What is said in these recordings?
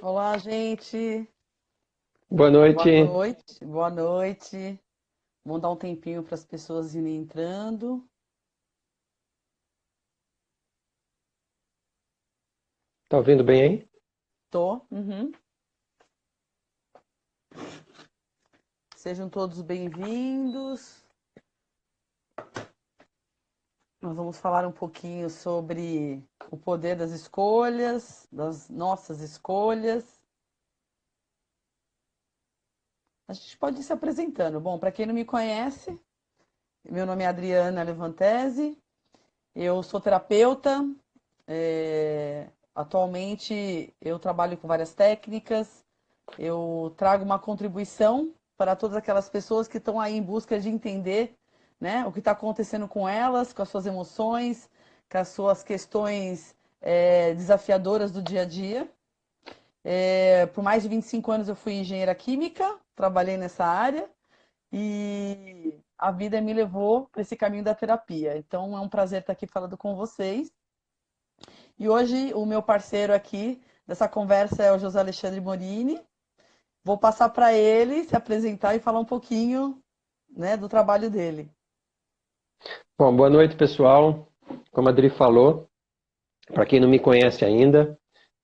Olá, gente. Boa Boa noite. noite. Boa noite. Vamos dar um tempinho para as pessoas irem entrando. Tá ouvindo bem aí? Tô. Uhum. Sejam todos bem-vindos. Nós vamos falar um pouquinho sobre o poder das escolhas, das nossas escolhas. A gente pode ir se apresentando. Bom, para quem não me conhece, meu nome é Adriana Levantese. Eu sou terapeuta. Atualmente eu trabalho com várias técnicas. Eu trago uma contribuição para todas aquelas pessoas que estão aí em busca de entender, né, o que está acontecendo com elas, com as suas emoções, com as suas questões desafiadoras do dia a dia. Por mais de 25 anos eu fui engenheira química, trabalhei nessa área e a vida me levou para esse caminho da terapia. Então é um prazer estar aqui falando com vocês. E hoje o meu parceiro aqui dessa conversa é o José Alexandre Morini. Vou passar para ele se apresentar e falar um pouquinho, né, do trabalho dele. Bom, boa noite, pessoal. Como a Adri falou, para quem não me conhece ainda,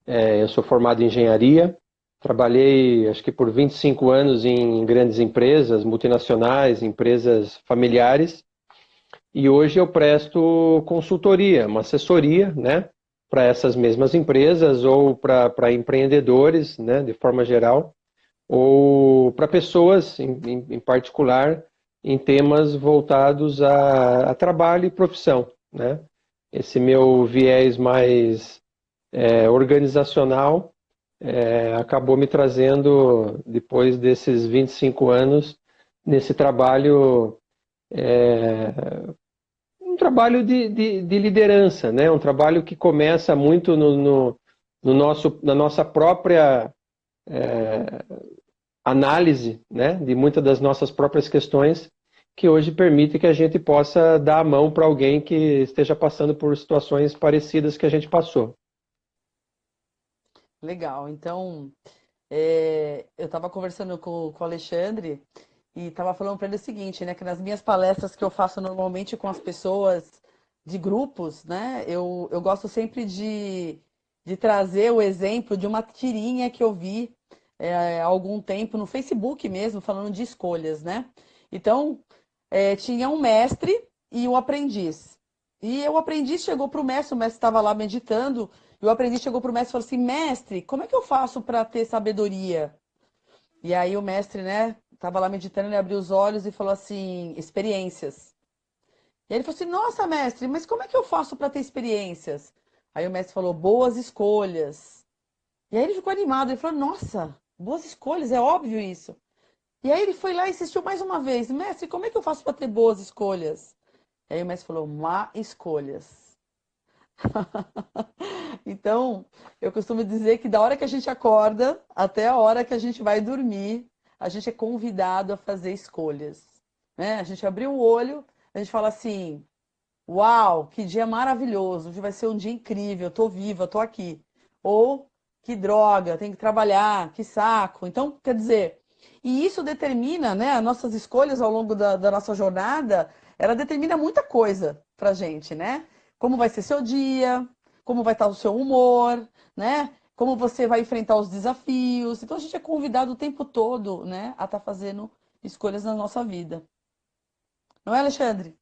eu sou formado em engenharia. Trabalhei, acho que por 25 anos em grandes empresas, multinacionais, empresas familiares. E hoje eu presto consultoria, uma assessoria, né, para essas mesmas empresas ou para empreendedores, né, de forma geral, ou para pessoas em particular em temas voltados a trabalho e profissão, né? Esse meu viés mais organizacional acabou me trazendo, depois desses 25 anos, nesse trabalho, um trabalho de liderança, né? Um trabalho que começa muito na nossa própria análise, né, de muitas das nossas próprias questões, que hoje permite que a gente possa dar a mão para alguém que esteja passando por situações parecidas que a gente passou. Legal. Então, eu estava conversando com o Alexandre e estava falando para ele o seguinte, né, que nas minhas palestras que eu faço normalmente com as pessoas de grupos, né, eu gosto sempre de trazer o exemplo de uma tirinha que eu vi há algum tempo no Facebook mesmo, falando de escolhas, né? Então, tinha um mestre e um aprendiz. E o aprendiz chegou para o mestre estava lá meditando, e o aprendiz chegou para o mestre e falou assim: Mestre, como é que eu faço para ter sabedoria? E aí o mestre, né, estava lá meditando, ele abriu os olhos e falou assim: Experiências. E aí ele falou assim: Nossa, mestre, mas como é que eu faço para ter experiências? Aí o mestre falou: Boas escolhas. E aí ele ficou animado, ele falou: Nossa, boas escolhas, é óbvio isso. E aí ele foi lá e insistiu mais uma vez: Mestre, como é que eu faço para ter boas escolhas? E aí o mestre falou: Má escolhas. Então, eu costumo dizer que da hora que a gente acorda até a hora que a gente vai dormir, a gente é convidado a fazer escolhas, né? A gente abriu o olho, a gente fala assim: Uau, que dia maravilhoso! Hoje vai ser um dia incrível, eu tô viva, eu tô aqui. Ou que droga, tenho que trabalhar, que saco. Então, quer dizer, e isso determina, né, as nossas escolhas ao longo da nossa jornada, ela determina muita coisa pra gente, né? Como vai ser seu dia, como vai estar o seu humor, né? Como você vai enfrentar os desafios. Então, a gente é convidado o tempo todo, né, a estar fazendo escolhas na nossa vida. Não é, Alexandre?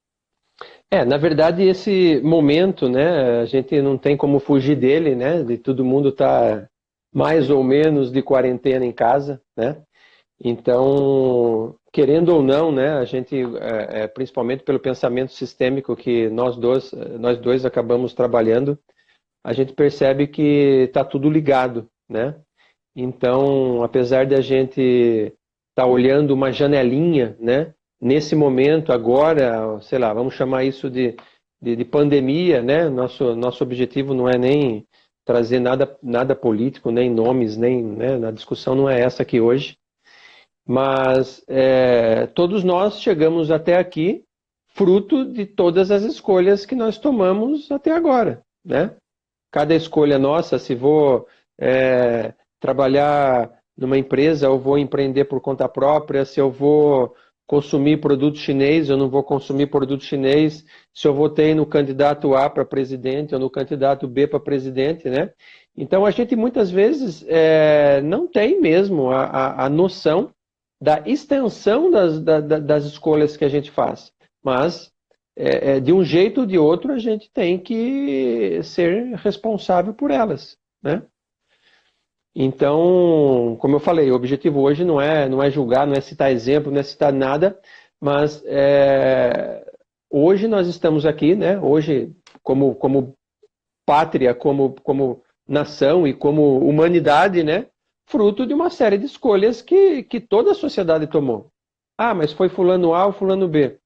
Na verdade, esse momento, né, a gente não tem como fugir dele, né, de todo mundo estar mais ou menos de quarentena em casa, né? Então, querendo ou não, né, a gente, principalmente pelo pensamento sistêmico que nós dois acabamos trabalhando, a gente percebe que está tudo ligado, né? Então, apesar de a gente estar olhando uma janelinha, né? Nesse momento, agora, sei lá, vamos chamar isso de pandemia, né? Nosso objetivo não é nem trazer nada político, nem nomes, nem, né? A discussão não é essa aqui hoje. Mas todos nós chegamos até aqui fruto de todas as escolhas que nós tomamos até agora, né? Cada escolha nossa, se vou trabalhar numa empresa ou vou empreender por conta própria, se eu vou consumir produto chinês, eu não vou consumir produto chinês, se eu votei no candidato A para presidente ou no candidato B para presidente, né? Então a gente muitas vezes não tem mesmo a noção da extensão das escolhas que a gente faz. Mas de um jeito ou de outro a gente tem que ser responsável por elas, né? Então, como eu falei, o objetivo hoje não é julgar, não é citar exemplo, não é citar nada, mas hoje nós estamos aqui, né? Hoje, como pátria, como nação e como humanidade, né? Fruto de uma série de escolhas que toda a sociedade tomou. Ah, mas foi fulano A ou fulano B.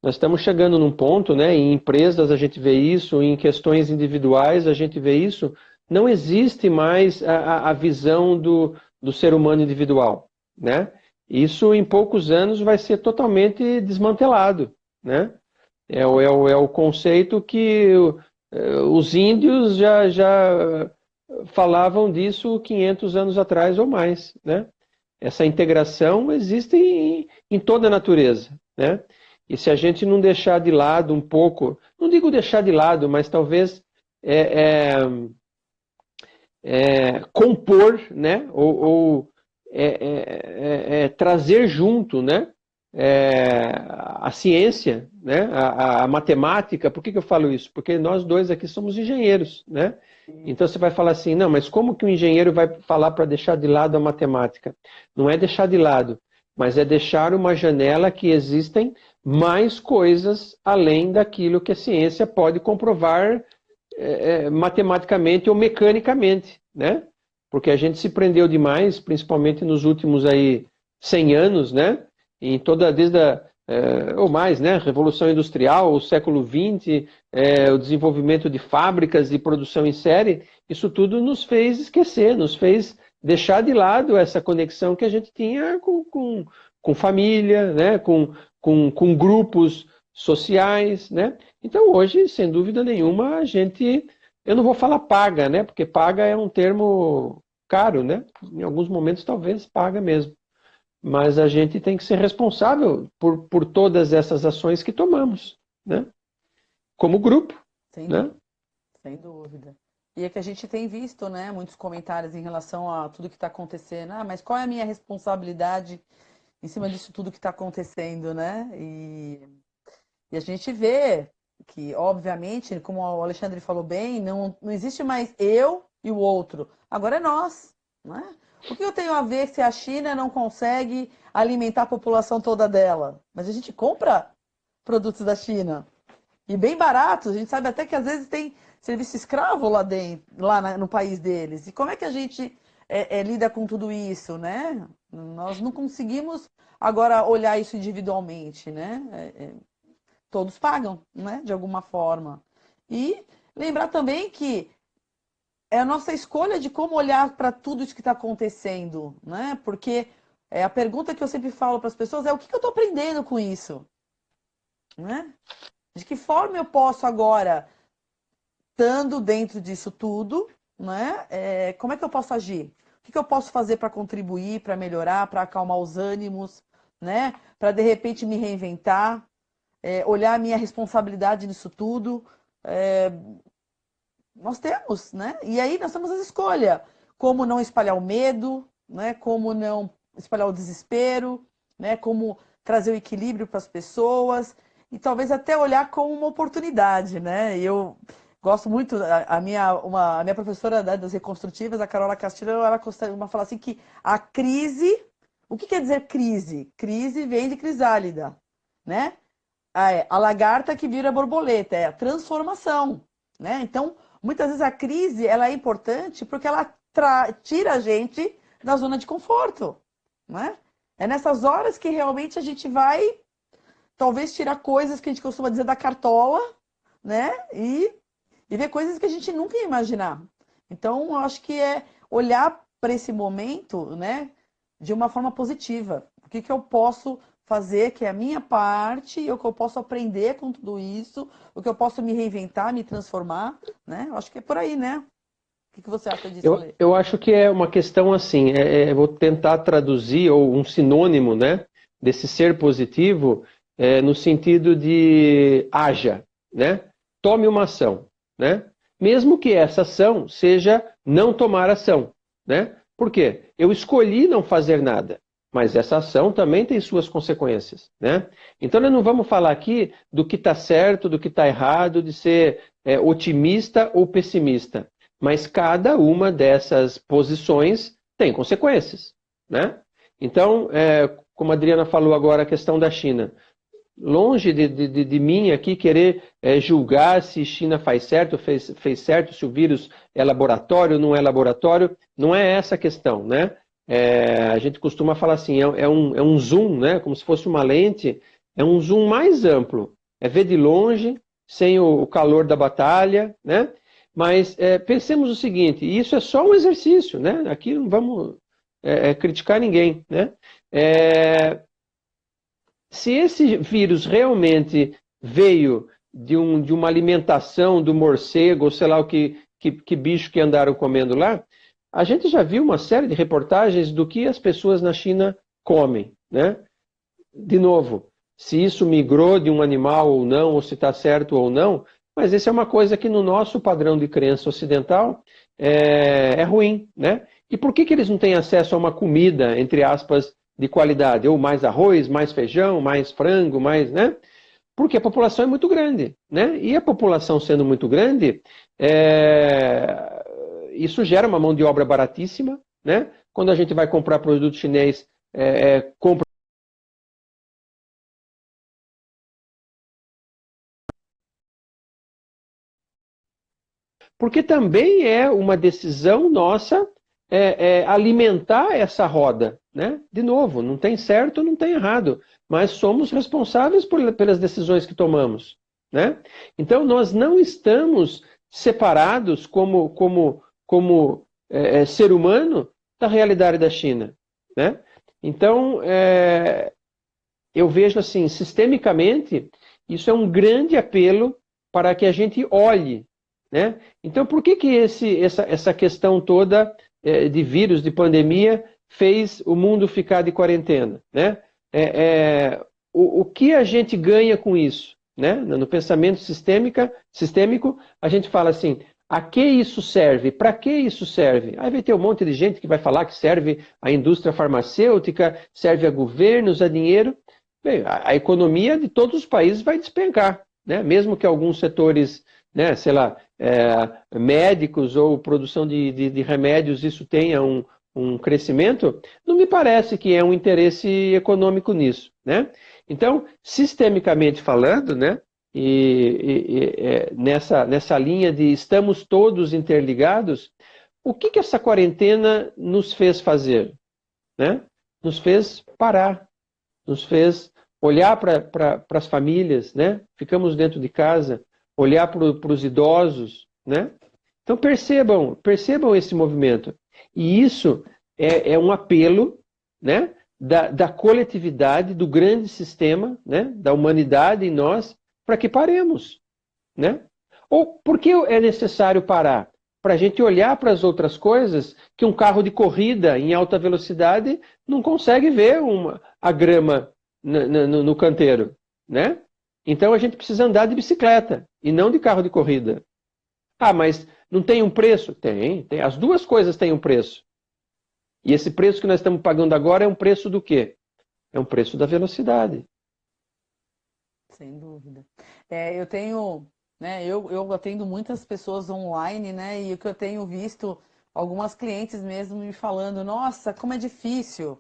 Nós estamos chegando num ponto, né? Em empresas a gente vê isso, em questões individuais a gente vê isso. Não existe mais a visão do ser humano individual, né? Isso em poucos anos vai ser totalmente desmantelado, né? É o conceito que os índios já falavam disso 500 anos atrás ou mais, né? Essa integração existe em toda a natureza, né? E se a gente não deixar de lado um pouco, não digo deixar de lado, mas talvez é, é, compor, né? Ou trazer junto, né? A ciência, né? A matemática. Por que eu falo isso? Porque nós dois aqui somos engenheiros, né? Então você vai falar assim, não, mas como que o engenheiro vai falar para deixar de lado a matemática? Não é deixar de lado, mas é deixar uma janela que existem mais coisas além daquilo que a ciência pode comprovar matematicamente ou mecanicamente, né? Porque a gente se prendeu demais, principalmente nos últimos aí 100 anos, né? Ou mais, né? Revolução Industrial, o século XX, o desenvolvimento de fábricas de produção em série, isso tudo nos fez esquecer, nos fez deixar de lado essa conexão que a gente tinha com família, né? Com grupos sociais, né? Então hoje, sem dúvida nenhuma, eu não vou falar paga, né? Porque paga é um termo caro, né? Em alguns momentos talvez paga mesmo. Mas a gente tem que ser responsável por todas essas ações que tomamos, né? Como grupo, Sem né? dúvida, sem dúvida. E é que a gente tem visto, né, muitos comentários em relação a tudo que está acontecendo. Ah, mas qual é a minha responsabilidade em cima disso tudo que está acontecendo, né? E a gente vê que, obviamente, como o Alexandre falou bem, não existe mais eu e o outro. Agora é nós, né? O que eu tenho a ver se a China não consegue alimentar a população toda dela? Mas a gente compra produtos da China. E bem baratos, a gente sabe até que às vezes tem serviço escravo lá dentro, no país deles. E como é que a gente lida com tudo isso, né? Nós não conseguimos agora olhar isso individualmente, né? Todos pagam, né? De alguma forma. E lembrar também que é a nossa escolha de como olhar para tudo isso que está acontecendo, né? Porque a pergunta que eu sempre falo para as pessoas é o que eu estou aprendendo com isso, né? De que forma eu posso agora, estando dentro disso tudo, né? Como é que eu posso agir? O que eu posso fazer para contribuir, para melhorar, para acalmar os ânimos, né? Para de repente me reinventar, olhar a minha responsabilidade nisso tudo. Nós temos, né? E aí nós temos as escolhas. Como não espalhar o medo, né? Como não espalhar o desespero, né? Como trazer o equilíbrio para as pessoas e talvez até olhar como uma oportunidade, né? Eu gosto muito, a minha professora, né, das reconstrutivas, a Carola Castilho, ela costuma falar assim que a crise, o que quer dizer crise? Crise vem de crisálida, né? A lagarta que vira borboleta, é a transformação, né? Então, muitas vezes a crise ela é importante porque ela tira a gente da zona de conforto, né? É nessas horas que realmente a gente vai, talvez, tirar coisas que a gente costuma dizer da cartola, né? E ver coisas que a gente nunca ia imaginar. Então, eu acho que é olhar para esse momento, né, de uma forma positiva. O que eu posso fazer, que é a minha parte, o que eu posso aprender com tudo isso, o que eu posso me reinventar, me transformar, né? Eu acho que é por aí, né? que você acha disso, Eu, Ale? eu acho que é uma questão assim, vou tentar traduzir, ou um sinônimo, né, desse ser positivo, no sentido de haja, né? Tome uma ação, né? Mesmo que essa ação seja não tomar ação, né? Por quê? Eu escolhi não fazer nada, mas essa ação também tem suas consequências, né? Então nós não vamos falar aqui do que está certo, do que está errado, de ser otimista ou pessimista. Mas cada uma dessas posições tem consequências, né? Então, como a Adriana falou agora, a questão da China. Longe de mim aqui querer julgar se China faz certo, fez certo, se o vírus é laboratório ou não é laboratório, não é essa a questão, né? A gente costuma falar assim, é um zoom, né? Como se fosse uma lente, é um zoom mais amplo, é ver de longe, sem o calor da batalha, né? Mas pensemos o seguinte, isso é só um exercício, né? Aqui não vamos criticar ninguém, né? Se esse vírus realmente veio de uma alimentação do morcego, ou sei lá o que bicho que andaram comendo lá, a gente já viu uma série de reportagens do que as pessoas na China comem, né? De novo, se isso migrou de um animal ou não, ou se está certo ou não, mas isso é uma coisa que no nosso padrão de crença ocidental é ruim, né? E por que eles não têm acesso a uma comida, entre aspas, de qualidade? Ou mais arroz, mais feijão, mais frango, mais, né? Porque a população é muito grande, né? E a população sendo muito grande, isso gera uma mão de obra baratíssima, né? Quando a gente vai comprar produto chinês, compra. Porque também é uma decisão nossa alimentar essa roda, né? De novo, não tem certo, não tem errado, mas somos responsáveis pelas decisões que tomamos, né? Então nós não estamos separados como ser humano da realidade da China, né? Então eu vejo assim, sistemicamente, isso é um grande apelo para que a gente olhe, né? Então, por que essa questão toda de vírus, de pandemia, fez o mundo ficar de quarentena, né? O que a gente ganha com isso, né? No pensamento sistêmico, a gente fala assim, a que isso serve? Para que isso serve? Aí vai ter um monte de gente que vai falar que serve à indústria farmacêutica, serve a governos, a dinheiro. Bem, a economia de todos os países vai despencar, né? Mesmo que alguns setores, né, sei lá, médicos ou produção de remédios, isso tenha um crescimento, não me parece que é um interesse econômico nisso, né? Então, sistemicamente falando, né, nessa linha de estamos todos interligados, o que essa quarentena nos fez fazer, né? Nos fez parar, nos fez olhar para as famílias, né? Ficamos dentro de casa, olhar para os idosos, né? Então percebam esse movimento. E isso é um apelo, né? Da coletividade, do grande sistema, né? Da humanidade em nós, para que paremos, né? Ou por que é necessário parar? Para a gente olhar para as outras coisas que um carro de corrida em alta velocidade não consegue ver a grama no canteiro, né? Então a gente precisa andar de bicicleta e não de carro de corrida. Ah, mas não tem um preço? Tem. As duas coisas têm um preço. E esse preço que nós estamos pagando agora é um preço do quê? É um preço da velocidade. Sem dúvida. Eu tenho, né, eu atendo muitas pessoas online, né, e o que eu tenho visto, algumas clientes mesmo me falando, nossa, como é difícil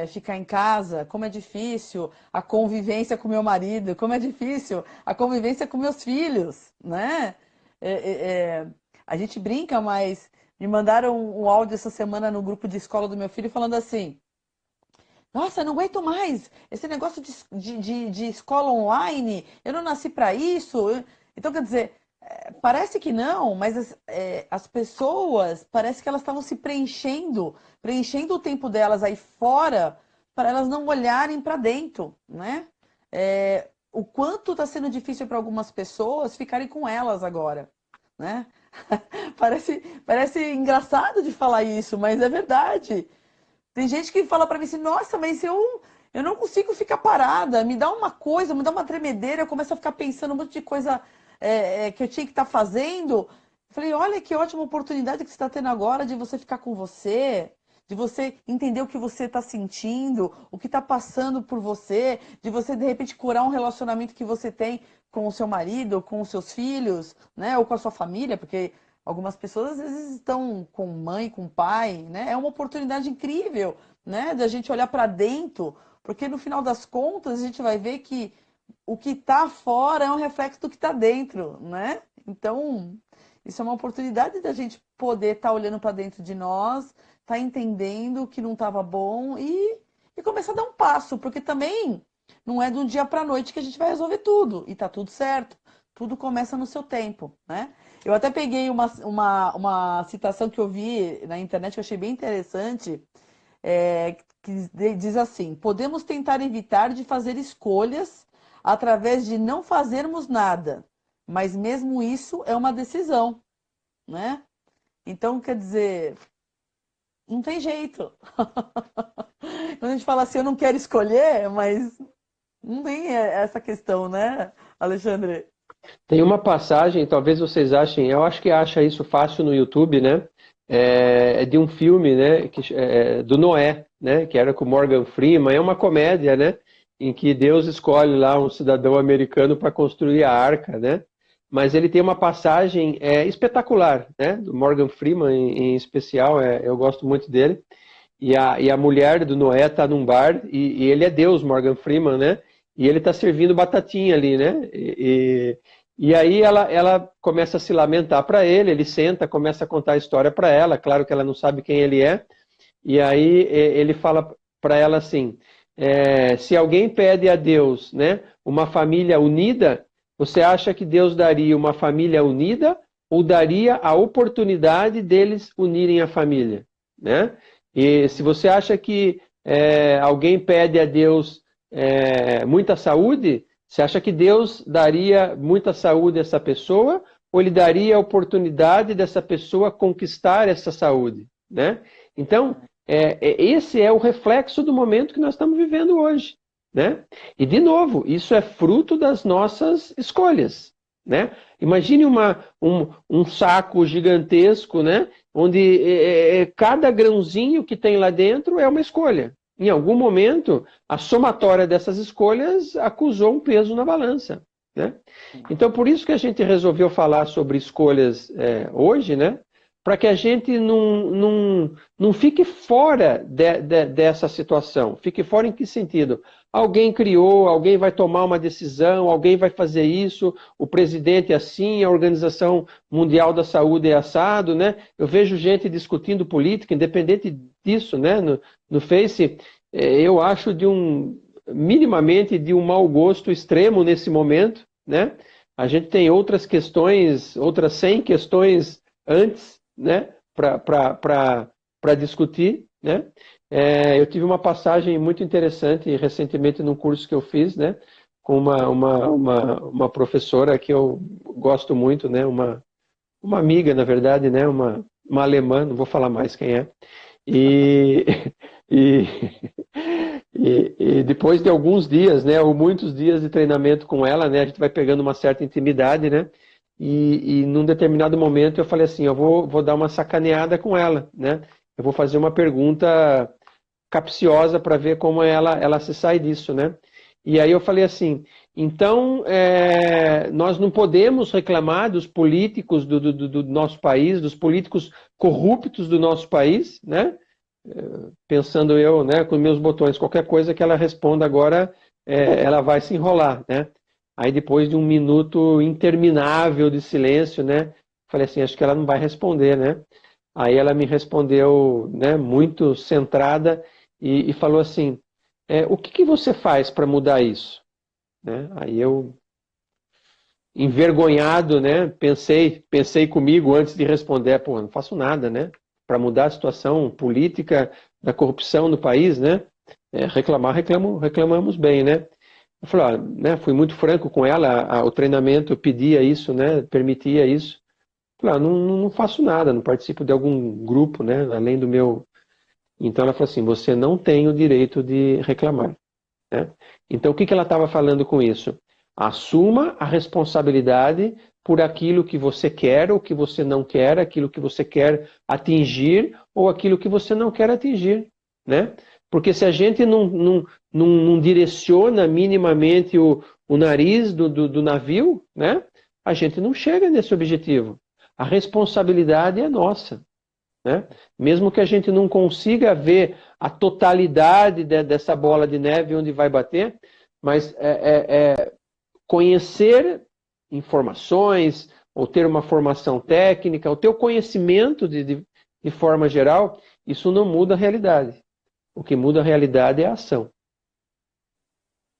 ficar em casa, como é difícil a convivência com meu marido, como é difícil a convivência com meus filhos, né? É, é, é, a gente brinca, mas me mandaram um áudio essa semana no grupo de escola do meu filho falando assim, nossa, eu não aguento mais esse negócio de escola online. Eu não nasci para isso. Então, quer dizer, parece que não, mas as pessoas, parece que elas estavam se preenchendo o tempo delas aí fora, para elas não olharem para dentro, né? O quanto está sendo difícil para algumas pessoas ficarem com elas agora, né? Parece engraçado de falar isso, mas é verdade. Tem gente que fala pra mim assim, nossa, mas eu não consigo ficar parada, me dá uma coisa, me dá uma tremedeira, eu começo a ficar pensando um monte de coisa que eu tinha que estar fazendo. Falei, olha que ótima oportunidade que você está tendo agora de você ficar com você, de você entender o que você está sentindo, o que está passando por você, de você de repente curar um relacionamento que você tem com o seu marido, com os seus filhos, né, ou com a sua família, porque algumas pessoas às vezes estão com mãe, com pai, né? É uma oportunidade incrível, né, da gente olhar para dentro, porque no final das contas a gente vai ver que o que está fora é um reflexo do que está dentro, né? Então, isso é uma oportunidade da gente poder estar olhando para dentro de nós, estar entendendo o que não estava bom e começar a dar um passo, porque também não é de um dia para a noite que a gente vai resolver tudo e tá tudo certo. Tudo começa no seu tempo, né? Eu até peguei uma citação que eu vi na internet que eu achei bem interessante, que diz assim: podemos tentar evitar de fazer escolhas através de não fazermos nada, mas mesmo isso é uma decisão, né? Então, quer dizer, não tem jeito. Quando a gente fala assim, eu não quero escolher, mas não tem essa questão, né, Alexandre? Tem uma passagem, talvez vocês achem, eu acho que acha isso fácil no YouTube, né? É de um filme, né? Do Noé, né? Que era com Morgan Freeman. É uma comédia, né? Em que Deus escolhe lá um cidadão americano para construir a arca, né? Mas ele tem uma passagem espetacular, né? Do Morgan Freeman em especial, eu gosto muito dele. E a mulher do Noé está num bar e ele é Deus, Morgan Freeman, né? E ele está servindo batatinha ali, né? E aí ela começa a se lamentar para ele senta, começa a contar a história para ela, claro que ela não sabe quem ele é, e aí ele fala para ela assim, se alguém pede a Deus, né, uma família unida, você acha que Deus daria uma família unida ou daria a oportunidade deles unirem a família, né? E se você acha que alguém pede a Deus muita saúde, você acha que Deus daria muita saúde a essa pessoa ou ele daria a oportunidade dessa pessoa conquistar essa saúde, né? Então, esse é o reflexo do momento que nós estamos vivendo hoje, né? E, de novo, isso é fruto das nossas escolhas, né? Imagine um saco gigantesco, né? Onde cada grãozinho que tem lá dentro é uma escolha. Em algum momento, a somatória dessas escolhas acusou um peso na balança, né? Então, por isso que a gente resolveu falar sobre escolhas hoje, né? Para que a gente não fique fora dessa situação. Fique fora em que sentido? Alguém criou, alguém vai tomar uma decisão, alguém vai fazer isso, o presidente é assim, a Organização Mundial da Saúde é assado, né? Eu vejo gente discutindo política, independente disso, né? No Face, eu acho minimamente de um mau gosto extremo nesse momento, né? A gente tem outras questões, outras 100 questões antes, né? Para discutir, né? Eu tive uma passagem muito interessante recentemente num curso que eu fiz, né? Com uma professora que eu gosto muito, né? Uma amiga, na verdade, né? Uma alemã, não vou falar mais quem é. E, e, e depois de alguns dias, né? Ou muitos dias de treinamento com ela, né? A gente vai pegando uma certa intimidade, né? E num determinado momento eu falei assim, eu vou dar uma sacaneada com ela, né? Eu vou fazer uma pergunta capciosa para ver como ela se sai disso, né? E aí eu falei assim, então nós não podemos reclamar dos políticos do nosso país, dos políticos corruptos do nosso país, né? Pensando eu, né, com meus botões, qualquer coisa que ela responda agora, ela vai se enrolar, né? Aí depois de um minuto interminável de silêncio, né? Falei assim, acho que ela não vai responder, né? Aí ela me respondeu, né, muito centrada e falou assim, o que você faz para mudar isso? Né? Aí eu, envergonhado, né, pensei comigo antes de responder, pô, não faço nada, né, para mudar a situação política da corrupção no país, né? Reclamamos bem, né? Eu falei, né, fui muito franco com ela, o treinamento pedia isso, né, permitia isso. Falei, não faço nada, não participo de algum grupo, né? Além do meu. Então ela falou assim, você não tem o direito de reclamar, né? Então o que ela estava falando com isso? Assuma a responsabilidade por aquilo que você quer ou que você não quer, aquilo que você quer atingir ou aquilo que você não quer atingir, né? Porque se a gente não direciona minimamente o nariz do navio, né? A gente não chega nesse objetivo. A responsabilidade é nossa, né? Mesmo que a gente não consiga ver a totalidade dessa bola de neve onde vai bater, mas conhecer informações, ou ter uma formação técnica, ou ter o conhecimento de forma geral, isso não muda a realidade. O que muda a realidade é a ação.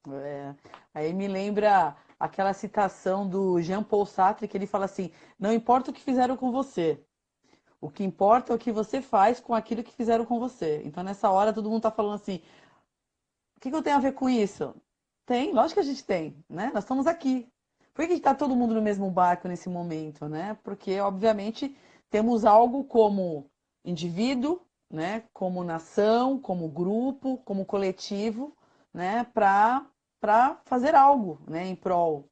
É, aí me lembra aquela citação do Jean-Paul Sartre, que ele fala assim: não importa o que fizeram com você, o que importa é o que você faz com aquilo que fizeram com você. Então, nessa hora, todo mundo tá falando assim: o que eu tenho a ver com isso? Tem, lógico que a gente tem, né? Nós estamos aqui. Por que está todo mundo no mesmo barco nesse momento, né? Porque, obviamente, temos algo como indivíduo, né? Como nação, como grupo, como coletivo, né? Para fazer algo, né? Em prol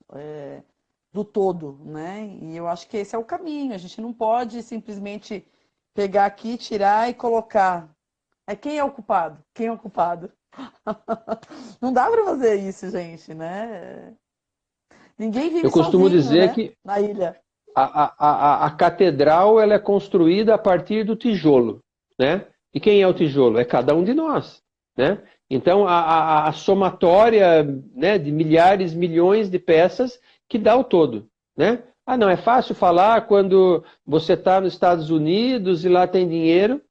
do todo, né? E eu acho que esse é o caminho. A gente não pode simplesmente pegar aqui, tirar e colocar. Quem é o culpado? Quem é o culpado? Não dá para fazer isso, gente, né? Ninguém Eu vive costumo sozinho, dizer né? que Na ilha. a catedral ela é construída a partir do tijolo, né? E quem é o tijolo? É cada um de nós, né? Então, a somatória, né, de milhares, milhões de peças que dá o todo, né? Ah, não, é fácil falar quando você está nos Estados Unidos e lá tem dinheiro.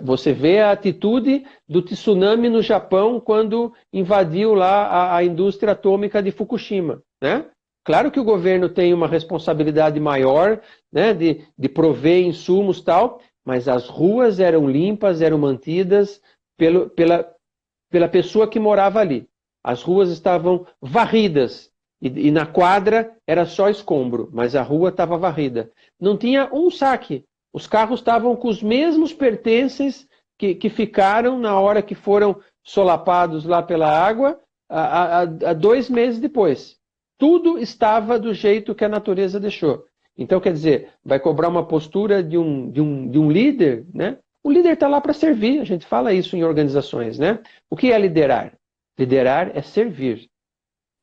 Você vê a atitude do tsunami no Japão quando invadiu lá a indústria atômica de Fukushima, né? Claro que o governo tem uma responsabilidade maior, né, de prover insumos e tal, mas as ruas eram limpas, eram mantidas pela pessoa que morava ali. As ruas estavam varridas e na quadra era só escombro, mas a rua estava varrida. Não tinha um saque. Os carros estavam com os mesmos pertences que ficaram na hora que foram solapados lá pela água, há 2 meses depois. Tudo estava do jeito que a natureza deixou. Então, quer dizer, vai cobrar uma postura de um líder, né? O líder está lá para servir, a gente fala isso em organizações, né? O que é liderar? Liderar é servir,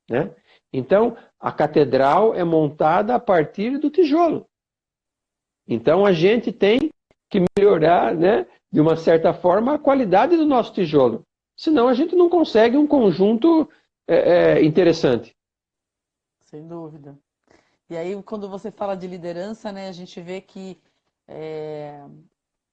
né? Então, a catedral é montada a partir do tijolo. Então, a gente tem que melhorar, né, de uma certa forma, a qualidade do nosso tijolo. Senão, a gente não consegue um conjunto interessante. Sem dúvida. E aí, quando você fala de liderança, né, a gente vê que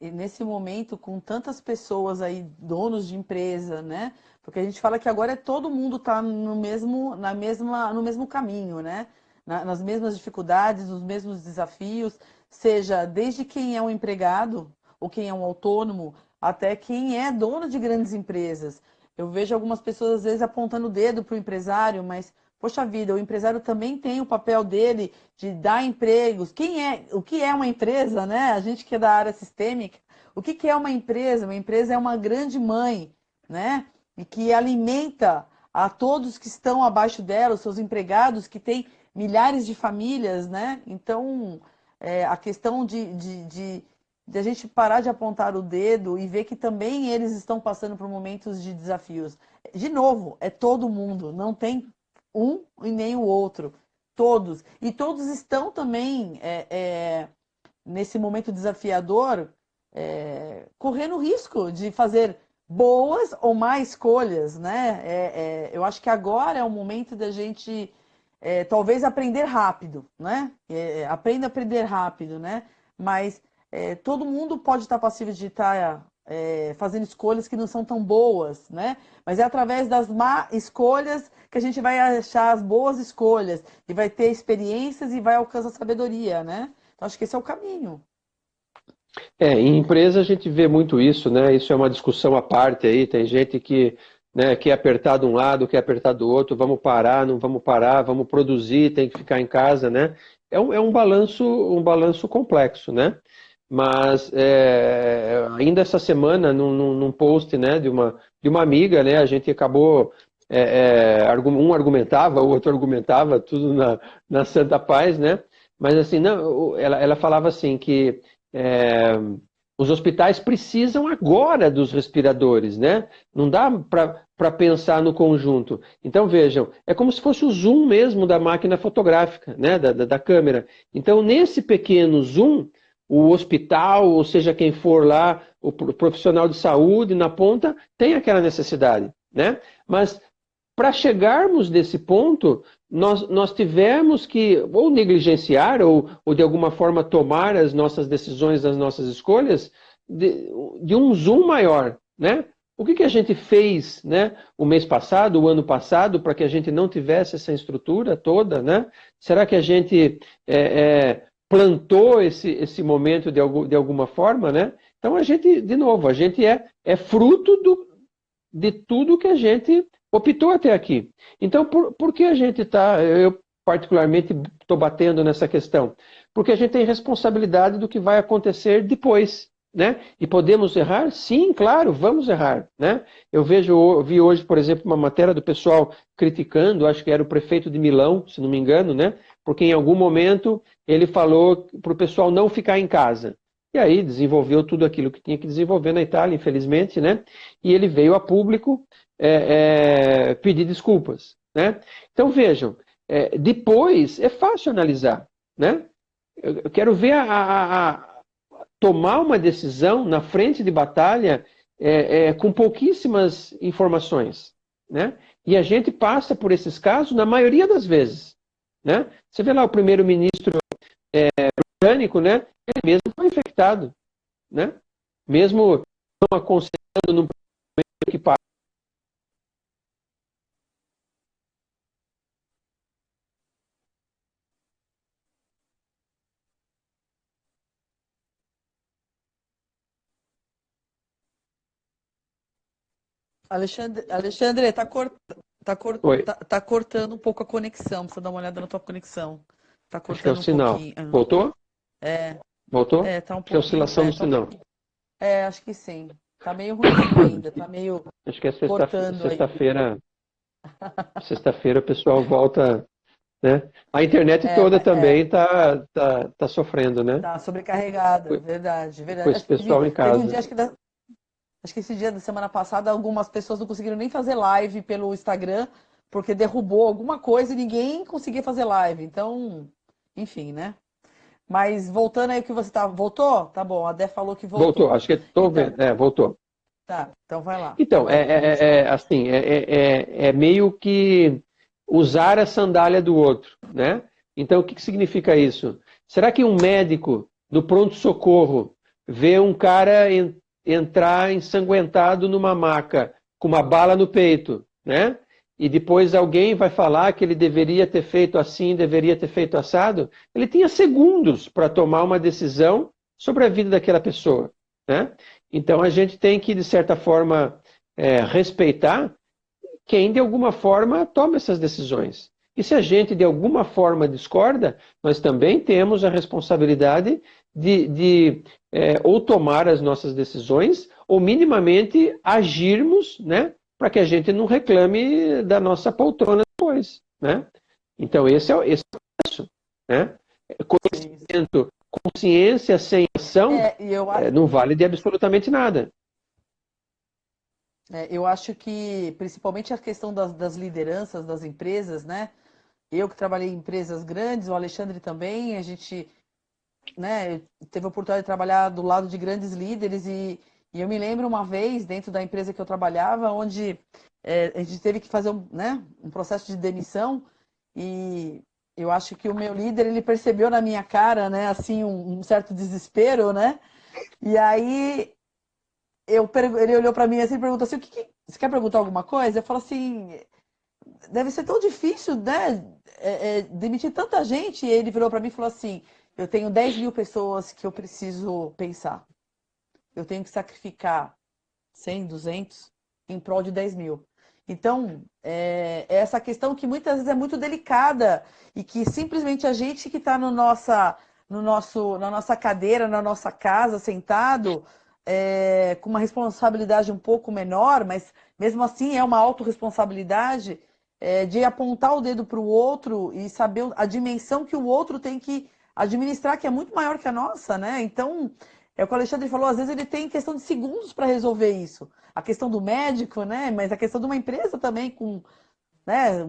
nesse momento, com tantas pessoas aí, donos de empresa, né? Porque a gente fala que agora todo mundo está no mesmo caminho, né? Nas mesmas dificuldades, nos mesmos desafios, seja desde quem é um empregado ou quem é um autônomo, até quem é dono de grandes empresas. Eu vejo algumas pessoas às vezes apontando o dedo para o empresário, mas poxa vida, o empresário também tem o papel dele de dar empregos. O que é uma empresa, né? A gente que é da área sistêmica, o que é uma empresa? Uma empresa é uma grande mãe, né? E que alimenta a todos que estão abaixo dela, os seus empregados, que tem milhares de famílias, né? Então, a questão de a gente parar de apontar o dedo e ver que também eles estão passando por momentos de desafios. De novo, é todo mundo, não tem um e nem o outro. Todos. E todos estão também, nesse momento desafiador, correndo risco de fazer boas ou más escolhas, né? Eu acho que agora é o momento da gente talvez aprender rápido, né? Aprenda a aprender rápido, né? Mas todo mundo pode estar passivo de estar fazendo escolhas que não são tão boas, né? Mas é através das má escolhas que a gente vai achar as boas escolhas e vai ter experiências e vai alcançar sabedoria, né? Então acho que esse é o caminho. Em empresa a gente vê muito isso, né? Isso é uma discussão à parte aí. Tem gente que, né, quer apertar de um lado, quer apertar do outro. Vamos parar, não vamos parar, vamos produzir, tem que ficar em casa, né? é um balanço complexo, né? Mas ainda essa semana, num post, né, de uma amiga, né, a gente acabou, um argumentava, o outro argumentava, tudo na santa paz, né? Mas assim, não, ela falava assim que é, os hospitais precisam agora dos respiradores, né? Não dá para pensar no conjunto. Então vejam, é como se fosse o zoom mesmo da máquina fotográfica, né? Da câmera. Então nesse pequeno zoom o hospital, ou seja, quem for lá, o profissional de saúde na ponta, tem aquela necessidade, né? Mas para chegarmos nesse ponto, nós tivemos que ou negligenciar ou de alguma forma tomar as nossas decisões, as nossas escolhas de um zoom maior, né? O que a gente fez, né, o mês passado, o ano passado, para que a gente não tivesse essa estrutura toda, né? Será que a gente plantou esse momento de alguma forma, né? Então a gente, de novo, a gente é fruto de tudo que a gente optou até aqui. Então, por que a gente está, eu particularmente estou batendo nessa questão? Porque a gente tem responsabilidade do que vai acontecer depois, né? E podemos errar? Sim, claro, vamos errar, né? Eu vi hoje, por exemplo, uma matéria do pessoal criticando, acho que era o prefeito de Milão, se não me engano, né? Porque em algum momento ele falou para o pessoal não ficar em casa. E aí desenvolveu tudo aquilo que tinha que desenvolver na Itália, infelizmente, né? E ele veio a público pedir desculpas, né? Então vejam, depois é fácil analisar, né? Eu quero ver tomar uma decisão na frente de batalha com pouquíssimas informações, né? E a gente passa por esses casos na maioria das vezes, né? Você vê lá o primeiro-ministro britânico, né? Ele mesmo foi infectado, né? Mesmo não aconselhando no que passa. Alexandre, Oi, tá cortando um pouco a conexão. Precisa dar uma olhada na tua conexão. Tá acho que é o cortando um sinal. pouquinho. Voltou? É, Voltou? tá um Acho que é a pouquinho. oscilação do Tá um sinal. pouquinho. Acho que sim. Tá meio ruinzinho ainda. Tá meio Acho que é cortando aí. sexta-feira. Sexta-feira o pessoal volta, né? A internet É, toda vai- é, também tá sofrendo, né? tá sobrecarregada. Com Verdade, com verdade. esse pessoal em Teve um casa. dia, acho que esse dia da semana passada, algumas pessoas não conseguiram nem fazer live pelo Instagram, porque derrubou alguma coisa e ninguém conseguia fazer live. Então, enfim, né? Mas voltando aí o que você tá. Voltou? Tá bom, a Dé falou que Voltou, voltou. acho que estou Então, vendo. Voltou. tá, então vai lá. Então, Pode falar. assim, é meio que usar a sandália do outro, né? Então, o que significa isso? Será que um médico do pronto-socorro vê um cara entrar ensanguentado numa maca com uma bala no peito, né? E depois alguém vai falar que ele deveria ter feito assim, deveria ter feito assado? Ele tinha segundos para tomar uma decisão sobre a vida daquela pessoa, né? Então, a gente tem que, de certa forma, respeitar quem de alguma forma toma essas decisões. E se a gente de alguma forma discorda, nós também temos a responsabilidade de ou tomar as nossas decisões ou minimamente agirmos, né, para que a gente não reclame da nossa poltrona depois, né? Então esse é o processo, né? Sim. Conhecimento, consciência sem ação E eu, não vale de absolutamente nada. eu acho que, principalmente a questão das lideranças das empresas, né? Eu que trabalhei em empresas grandes, o Alexandre também, a gente, né, teve a oportunidade de trabalhar do lado de grandes líderes e eu me lembro uma vez, dentro da empresa que eu trabalhava, onde a gente teve que fazer um processo de demissão e eu acho que o meu líder, ele percebeu na minha cara, né, assim, um certo desespero, né? E aí ele olhou para mim assim e perguntou assim, você quer perguntar alguma coisa? Eu falo assim, deve ser tão difícil, né? Demitir tanta gente. E ele virou para mim e falou assim: eu tenho 10 mil pessoas que eu preciso pensar. Eu tenho que sacrificar 100, 200 em prol de 10 mil. Então, é essa questão que muitas vezes é muito delicada e que simplesmente a gente que está na nossa cadeira, na nossa casa, sentado, com uma responsabilidade um pouco menor, mas mesmo assim é uma autorresponsabilidade, de apontar o dedo para o outro e saber a dimensão que o outro tem que administrar, que é muito maior que a nossa, né? Então, é o que o Alexandre falou, às vezes ele tem questão de segundos para resolver isso. A questão do médico, né? Mas a questão de uma empresa também né?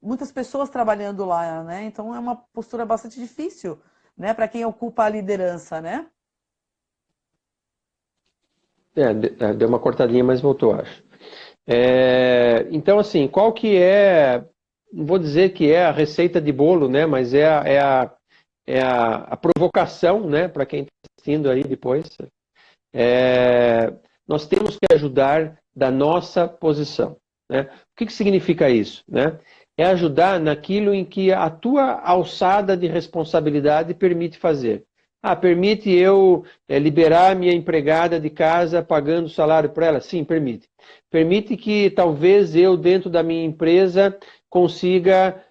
Muitas pessoas trabalhando lá, né? Então é uma postura bastante difícil, né? Para quem ocupa a liderança, né? Deu uma cortadinha, mas voltou, acho. Então, assim, qual que não vou dizer que é a receita de bolo, né? Mas a provocação, né? Para quem está assistindo aí depois. Nós temos que ajudar da nossa posição. Né? O que significa isso? Né? É ajudar naquilo em que a tua alçada de responsabilidade permite fazer. Permite eu liberar minha empregada de casa pagando salário para ela? Sim, permite. Permite que talvez eu, dentro da minha empresa, consiga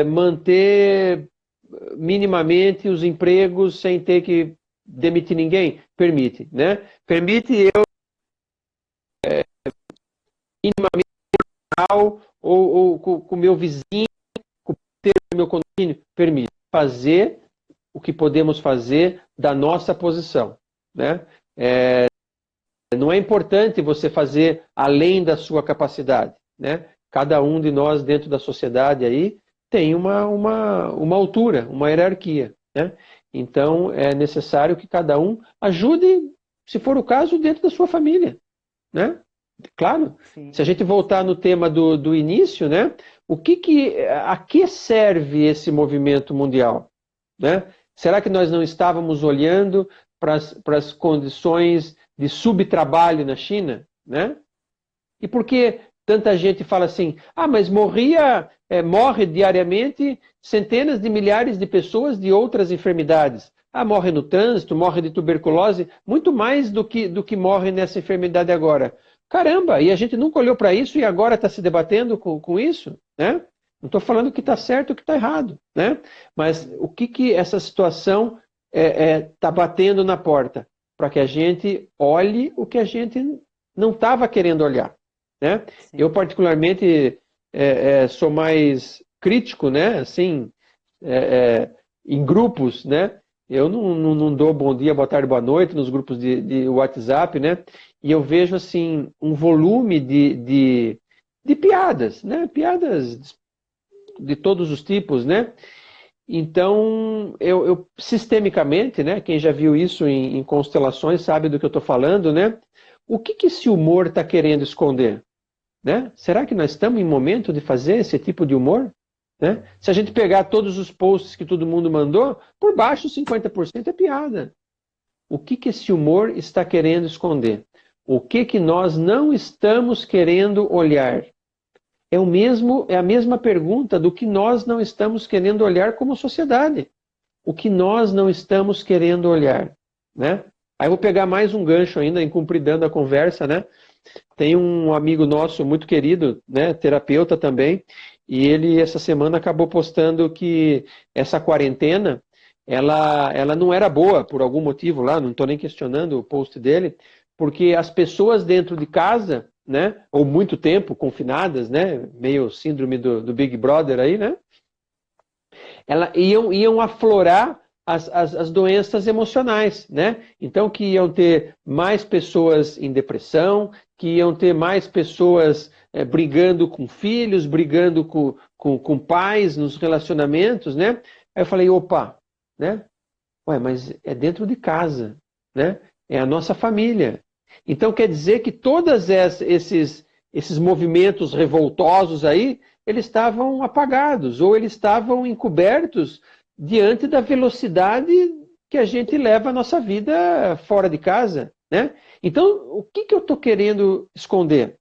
manter minimamente os empregos sem ter que demitir ninguém? Permite. Né? Permite eu minimamente ou com o meu vizinho, com o meu condomínio? Permite. Fazer o que podemos fazer da nossa posição. Né? Não é importante você fazer além da sua capacidade. Né? Cada um de nós dentro da sociedade aí tem uma altura, uma hierarquia. Né? Então é necessário que cada um ajude, se for o caso, dentro da sua família. Né? Claro, sim. Se a gente voltar no tema do início, né? A que serve esse movimento mundial? Né? Será que nós não estávamos olhando para as condições de subtrabalho na China? Né? E por que tanta gente fala assim, mas morre diariamente centenas de milhares de pessoas de outras enfermidades? Morre no trânsito, morre de tuberculose, muito mais do que morre nessa enfermidade agora. Caramba, e a gente nunca olhou para isso e agora está se debatendo com isso? Né? Não estou falando que está certo ou que está errado. Né? Mas o que essa situação está batendo na porta? Para que a gente olhe o que a gente não estava querendo olhar. Né? Eu, particularmente, sou mais crítico, né? Assim, em grupos, né? Eu não dou bom dia, boa tarde, boa noite nos grupos de WhatsApp, né? E eu vejo assim um volume de piadas, né? Piadas de todos os tipos, né? Então, eu sistemicamente, né? Quem já viu isso em constelações sabe do que eu estou falando, né? O que esse humor está querendo esconder? Né? Será que nós estamos em momento de fazer esse tipo de humor? Né? Se a gente pegar todos os posts que todo mundo mandou, por baixo 50% é piada. O que esse humor está querendo esconder? O que nós não estamos querendo olhar? É a mesma pergunta do que nós não estamos querendo olhar como sociedade. O que nós não estamos querendo olhar? Né? Aí eu vou pegar mais um gancho ainda, encumridando a conversa, né? Tem um amigo nosso muito querido, né, terapeuta também, e ele essa semana acabou postando que essa quarentena, ela não era boa por algum motivo lá, não estou nem questionando o post dele, porque as pessoas dentro de casa, né, ou muito tempo confinadas, né, meio síndrome do Big Brother aí, né, iam aflorar as doenças emocionais, né? Então que iam ter mais pessoas em depressão, que iam ter mais pessoas brigando com filhos, brigando com pais nos relacionamentos, né? Aí eu falei, opa, né? Ué, mas é dentro de casa, né? É a nossa família. Então quer dizer que todos esses movimentos revoltosos aí, eles estavam apagados, ou eles estavam encobertos diante da velocidade que a gente leva a nossa vida fora de casa. Né? Então, o que eu estou querendo esconder?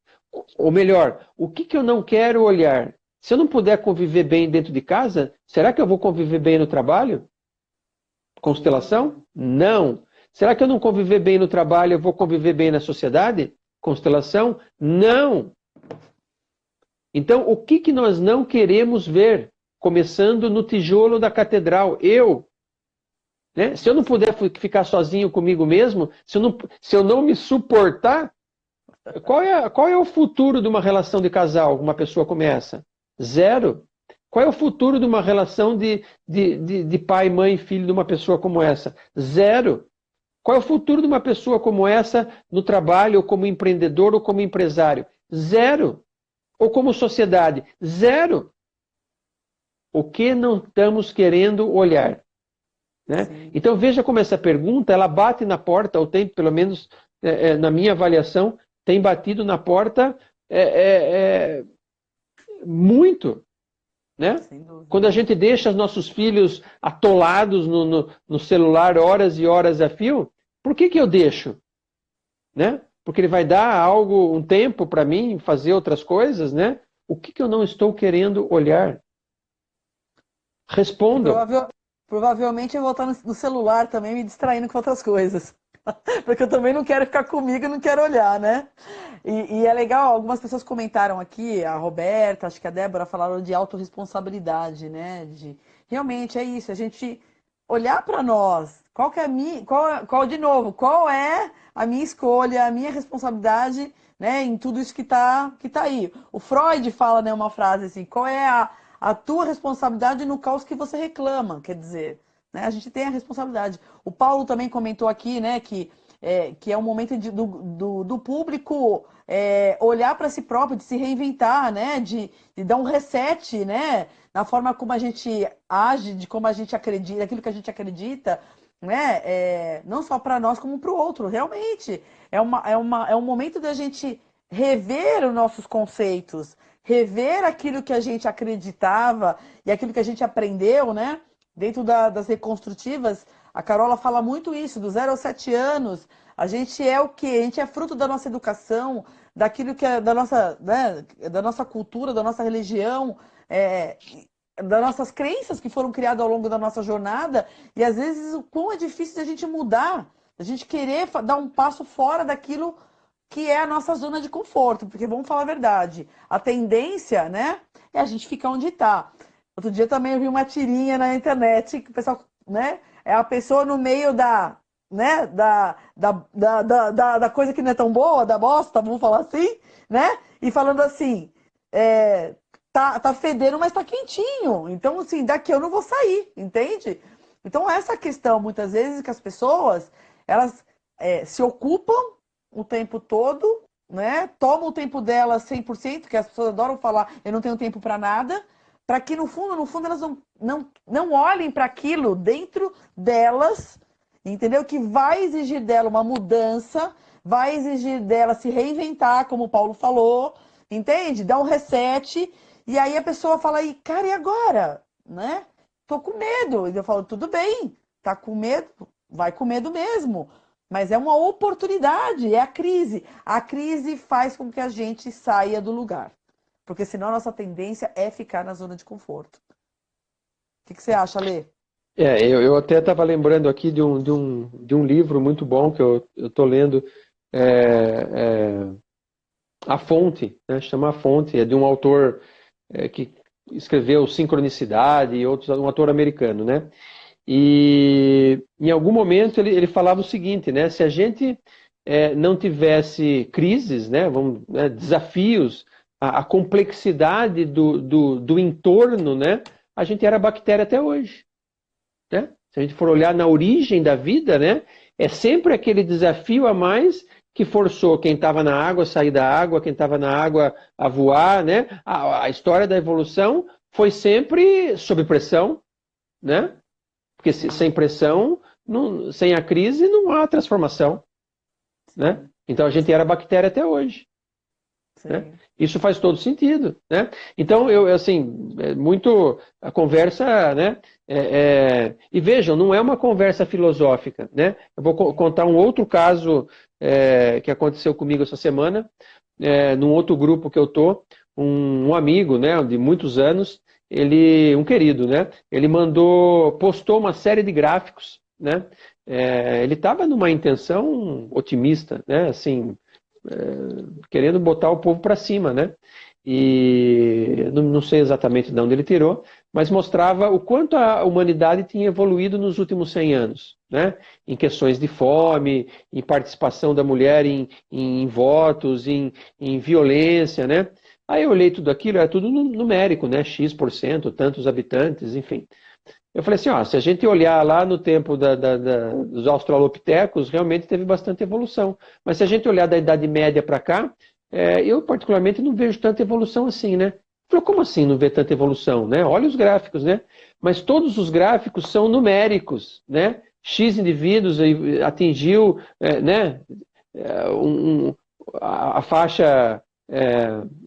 Ou melhor, o que eu não quero olhar? Se eu não puder conviver bem dentro de casa, será que eu vou conviver bem no trabalho? Constelação? Não. Será que eu não conviver bem no trabalho, eu vou conviver bem na sociedade? Constelação? Não. Então, o que nós não queremos ver? Começando no tijolo da catedral. Eu, né? Se eu não puder ficar sozinho comigo mesmo, se eu não me suportar, qual é o futuro de uma relação de casal, uma pessoa como essa? Zero. Qual é o futuro de uma relação de pai, mãe e filho de uma pessoa como essa? Zero. Qual é o futuro de uma pessoa como essa no trabalho, ou como empreendedor, ou como empresário? Zero. Ou como sociedade? Zero. O que não estamos querendo olhar? Né? Então veja como essa pergunta, ela bate na porta, ou tem, pelo menos na minha avaliação, tem batido na porta muito. Né? Quando a gente deixa os nossos filhos atolados no celular horas e horas a fio, por que eu deixo? Né? Porque ele vai dar um tempo para mim fazer outras coisas, né? O que eu não estou querendo olhar? Respondam. Provavelmente eu vou estar no celular também, me distraindo com outras coisas. Porque eu também não quero ficar comigo e não quero olhar, né? E é legal, algumas pessoas comentaram aqui, a Roberta, acho que a Débora, falaram de autorresponsabilidade, né? Realmente é isso, a gente olhar para nós, de novo, qual é a minha escolha, a minha responsabilidade, né, em tudo isso que tá aí. O Freud fala, né, uma frase assim, qual é a tua responsabilidade no caos que você reclama, quer dizer, né, a gente tem a responsabilidade. O Paulo também comentou aqui, né, que é um momento do público olhar para si próprio, de se reinventar, né, de dar um reset, né, na forma como a gente age, de como a gente acredita, daquilo que a gente acredita, né, não só para nós como para o outro, realmente. É um momento da gente rever os nossos conceitos, rever aquilo que a gente acreditava e aquilo que a gente aprendeu, né? Dentro das reconstrutivas, a Carola fala muito isso, do 0 aos 7 anos, a gente é o quê? A gente é fruto da nossa educação, daquilo que é da nossa, né, da nossa cultura, da nossa religião, das nossas crenças que foram criadas ao longo da nossa jornada, e às vezes o quão é difícil a gente mudar, a gente querer dar um passo fora daquilo que é a nossa zona de conforto, porque vamos falar a verdade, a tendência, né, é a gente ficar onde está. Outro dia também eu vi uma tirinha na internet que o pessoal, né, é a pessoa no meio né, da coisa que não é tão boa, da bosta, vamos falar assim, né, e falando assim, tá fedendo, mas tá quentinho, então assim, daqui eu não vou sair, entende? Então essa questão, muitas vezes, que as pessoas, elas se ocupam o tempo todo, né, tomam o tempo delas 100%, que as pessoas adoram falar, eu não tenho tempo para nada, para que no fundo elas não olhem para aquilo dentro delas, entendeu? Que vai exigir dela uma mudança, vai exigir dela se reinventar, como o Paulo falou, entende? Dar um reset, e aí a pessoa fala aí, cara, e agora? Né? Tô com medo. E eu falo, tudo bem, tá com medo? Vai com medo mesmo. Mas é uma oportunidade, é a crise. A crise faz com que a gente saia do lugar. Porque senão a nossa tendência é ficar na zona de conforto. O que você acha, Lê? Eu até estava lembrando aqui de um livro muito bom que eu estou lendo, A Fonte, né? Chama A Fonte, é de um autor que escreveu Sincronicidade e outros, um autor americano, né? E em algum momento ele falava o seguinte, né? Se a gente não tivesse crises, né? Desafios, a complexidade do entorno, né? A gente era bactéria até hoje, né? Se a gente for olhar na origem da vida, né? É sempre aquele desafio a mais que forçou quem estava na água a sair da água, quem estava na água a voar, né? A história da evolução foi sempre sob pressão, né? Porque sem pressão, sem a crise, não há transformação, né? Então a gente era bactéria até hoje. Né? Isso faz todo sentido, né? Então, muito a conversa, né? E vejam, não é uma conversa filosófica, né? Eu vou contar um outro caso que aconteceu comigo essa semana, num outro grupo que eu tô, um amigo, né? De muitos anos, um querido, né? Ele postou uma série de gráficos, né? Ele estava numa intenção otimista, né? Assim, querendo botar o povo para cima, né? e não sei exatamente de onde ele tirou, mas mostrava o quanto a humanidade tinha evoluído nos últimos 100 anos, né? Em questões de fome, em participação da mulher em votos, em violência, né? Aí eu olhei tudo aquilo, era tudo numérico, né? X%, tantos habitantes, enfim. Eu falei assim, ó, se a gente olhar lá no tempo dos australopitecos, realmente teve bastante evolução. Mas se a gente olhar da Idade Média para cá, eu particularmente não vejo tanta evolução assim, né? Falei, como assim não vê tanta evolução, né? Olha os gráficos, né? Mas todos os gráficos são numéricos, né? X indivíduos atingiu, né? A faixa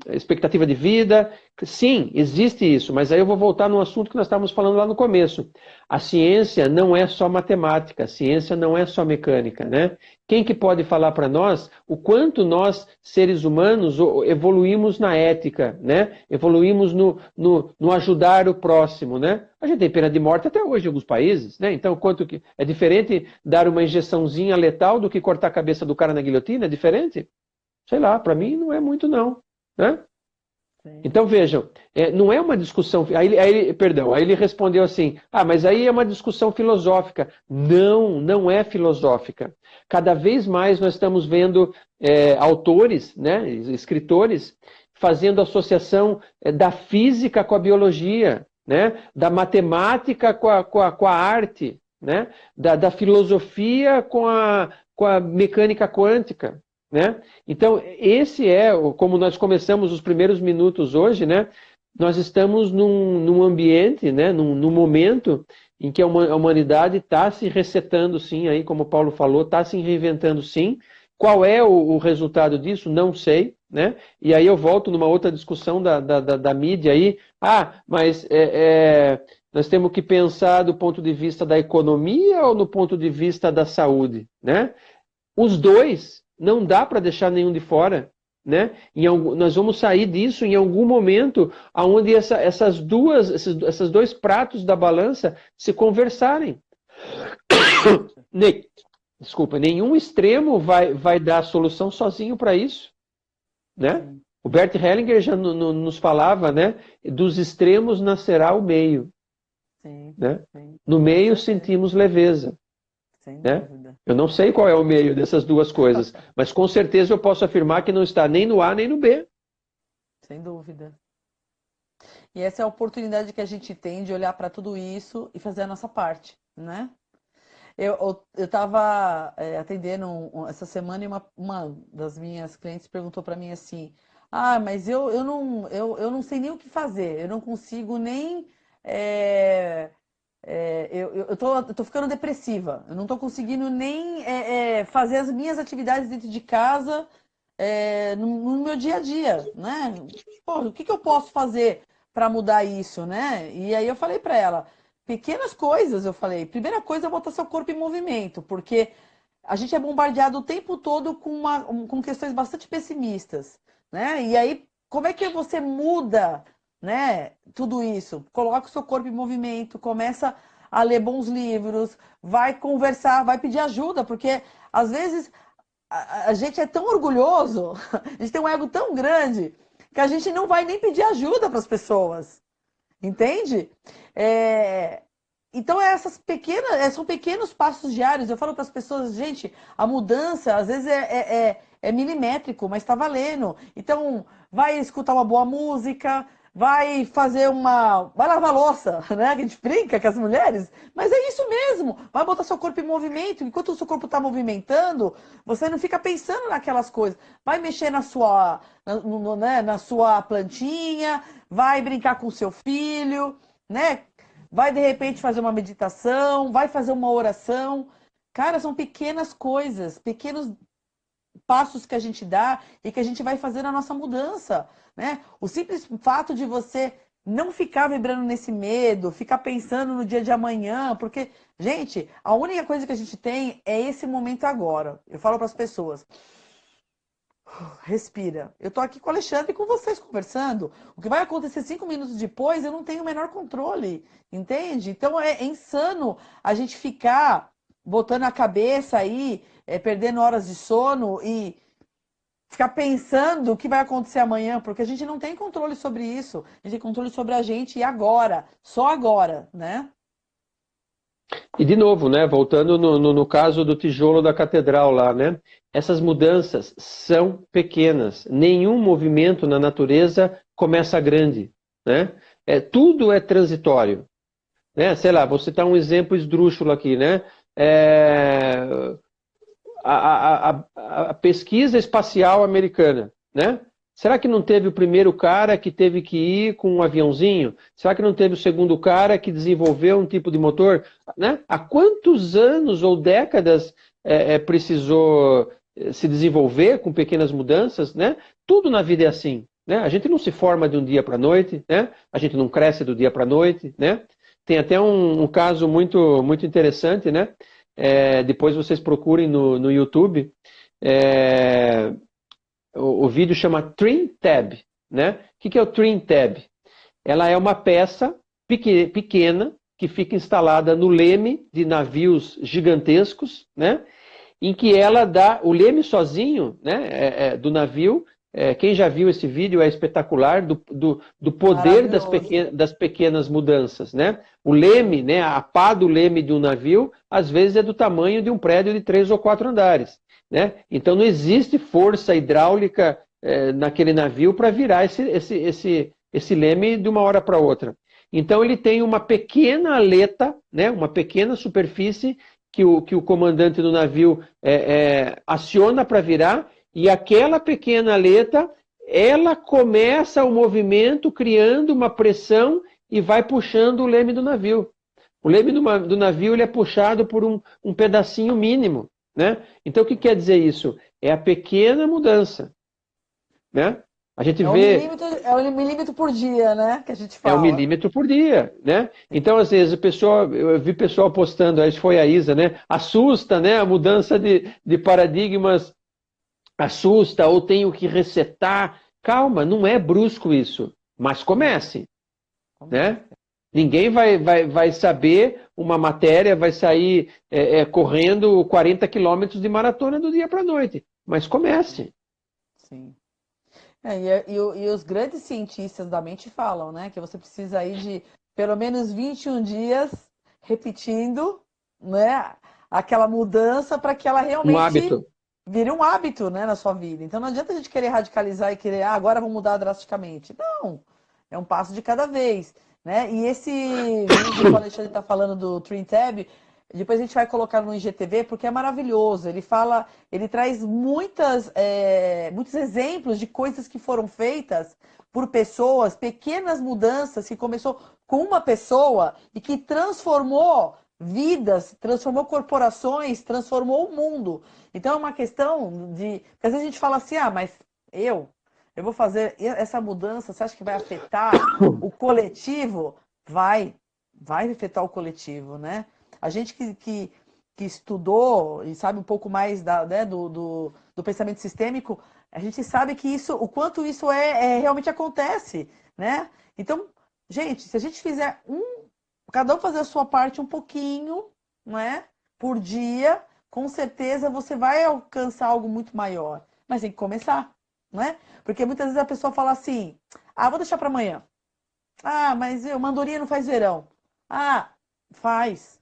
expectativa de vida. Sim, existe isso, mas aí eu vou voltar no assunto que nós estávamos falando lá no começo. A ciência não é só matemática, a ciência não é só mecânica, né? Quem que pode falar para nós o quanto nós, seres humanos, evoluímos na ética, né? Evoluímos no ajudar o próximo, né? A gente tem pena de morte até hoje em alguns países, né? Então, quanto que é diferente dar uma injeçãozinha letal do que cortar a cabeça do cara na guilhotina? É diferente? Sei lá, para mim não é muito não, né? Sim. Então vejam, não é uma discussão. Aí ele respondeu assim: ah, mas aí é uma discussão filosófica. Não, não é filosófica. Cada vez mais nós estamos vendo autores, né, escritores, fazendo associação da física com a biologia, né, da matemática com a arte, né, da filosofia com a mecânica quântica. Né? Então, esse como nós começamos os primeiros minutos hoje, né? Nós estamos num ambiente, né? Num momento em que a humanidade está se resetando, sim, aí, como o Paulo falou, está se reinventando, sim. Qual é o resultado disso? Não sei, né? E aí eu volto numa outra discussão da mídia aí. Ah, mas nós temos que pensar do ponto de vista da economia ou no ponto de vista da saúde, né? Os dois, não dá para deixar nenhum de fora, né? Nós vamos sair disso em algum momento, onde esses dois pratos da balança se conversarem. Desculpa, nenhum extremo vai dar a solução sozinho para isso, né? Sim. O Bert Hellinger já nos falava, né? Dos extremos nascerá o meio, Sim, né? sim, No com meio certeza, sentimos leveza. sem Né? dúvida. Eu não sei qual é o meio dessas duas coisas, mas com certeza eu posso afirmar que não está nem no A nem no B. Sem dúvida. E essa é a oportunidade que a gente tem de olhar para tudo isso e fazer a nossa parte, né? Eu estava atendendo essa semana e uma das minhas clientes perguntou para mim assim: ah, mas eu não sei nem o que fazer, eu não consigo nem. Eu tô ficando depressiva, eu não tô conseguindo nem fazer as minhas atividades dentro de casa no meu dia a dia, né? Pô, o que que eu posso fazer para mudar isso, né? E aí eu falei para ela, pequenas coisas, eu falei, primeira coisa é botar seu corpo em movimento, porque a gente é bombardeado o tempo todo com questões bastante pessimistas, né? E aí, como é que você muda, né, tudo isso? Coloca o seu corpo em movimento, começa a ler bons livros, vai conversar, vai pedir ajuda, porque às vezes a gente é tão orgulhoso, a gente tem um ego tão grande, que a gente não vai nem pedir ajuda para as pessoas, entende? É, então, são pequenos passos diários. Eu falo para as pessoas, gente, a mudança às vezes é milimétrico, mas está valendo. Então, vai escutar uma boa música, vai fazer vai lavar louça, né? Que a gente brinca com as mulheres, mas é isso mesmo. Vai botar seu corpo em movimento. Enquanto o seu corpo está movimentando, você não fica pensando naquelas coisas. Vai mexer na sua plantinha, vai brincar com o seu filho, né? Vai de repente fazer uma meditação, vai fazer uma oração. Cara, são pequenas coisas, pequenos passos que a gente dá e que a gente vai fazer a nossa mudança, né? O simples fato de você não ficar vibrando nesse medo, ficar pensando no dia de amanhã, porque, gente, a única coisa que a gente tem é esse momento agora. Eu falo para as pessoas, respira. Eu tô aqui com o Alexandre e com vocês conversando. O que vai acontecer 5 minutos depois, eu não tenho o menor controle, entende? Então é insano a gente ficar botando a cabeça aí, perdendo horas de sono e ficar pensando o que vai acontecer amanhã, porque a gente não tem controle sobre isso. A gente tem controle sobre a gente e agora, só agora, né? E de novo, né, voltando no caso do tijolo da catedral lá, né, essas mudanças são pequenas. Nenhum movimento na natureza começa grande, né? Tudo é transitório, né? Sei lá, vou citar um exemplo esdrúxulo aqui, né? É, a pesquisa espacial americana, né? Será que não teve o primeiro cara que teve que ir com um aviãozinho? Será que não teve o segundo cara que desenvolveu um tipo de motor? Né? Há quantos anos ou décadas precisou se desenvolver com pequenas mudanças? Né? Tudo na vida é assim. Né? A gente não se forma de um dia para a noite, né? A gente não cresce do dia para a noite. Né? Tem até um caso muito, muito interessante, né? Depois vocês procurem no YouTube. O vídeo chama Trim Tab, né? O que é o Trim Tab? Ela é uma peça pequena que fica instalada no leme de navios gigantescos, né? Em que ela dá o leme sozinho, né? Do navio. Quem já viu esse vídeo é espetacular do poder das pequenas mudanças, né? O leme, né? A pá do leme de um navio, às vezes é do tamanho de um prédio de 3 ou 4 andares. Né? Então não existe força hidráulica naquele navio para virar esse leme de uma hora para outra. Então ele tem uma pequena aleta, né? Uma pequena superfície que o comandante do navio aciona para virar, e aquela pequena aleta ela começa o movimento criando uma pressão e vai puxando o leme do navio. O leme do navio ele é puxado por um pedacinho mínimo. Né? Então, o que quer dizer isso? É a pequena mudança. Né? A gente vê... É um milímetro por dia, né? Que a gente fala. É 1 milímetro por dia. Né? Então, às vezes, eu vi pessoal postando, acho que foi a Isa, né? Assusta, né? A mudança de paradigmas assusta, ou tenho que resetar. Calma, não é brusco isso. Mas comece. Né? Ninguém vai saber uma matéria, vai sair correndo 40 quilômetros de maratona do dia para a noite. Mas comece. Sim. E os grandes cientistas da mente falam, né? Que você precisa aí de pelo menos 21 dias repetindo, né? Aquela mudança para que ela realmente vire um hábito, né, na sua vida. Então não adianta a gente querer radicalizar e querer, agora vamos mudar drasticamente. Não, é um passo de cada vez. Né? E esse vídeo que o Alexandre está falando do Trim Tab, depois a gente vai colocar no IGTV, porque é maravilhoso. Ele traz muitos exemplos de coisas que foram feitas por pessoas, pequenas mudanças que começou com uma pessoa e que transformou vidas, transformou corporações, transformou o mundo. Então é uma questão de... Porque às vezes a gente fala assim, mas eu vou fazer essa mudança, você acha que vai afetar o coletivo? Vai afetar o coletivo, né? A gente que estudou e sabe um pouco mais do pensamento sistêmico, a gente sabe que o quanto isso realmente acontece, né? Então, gente, se a gente fizer cada um fazer a sua parte um pouquinho, né? Por dia, com certeza você vai alcançar algo muito maior. Mas tem que começar. Né? Porque muitas vezes a pessoa fala assim, vou deixar para amanhã. Mas mandorinha não faz verão. Faz.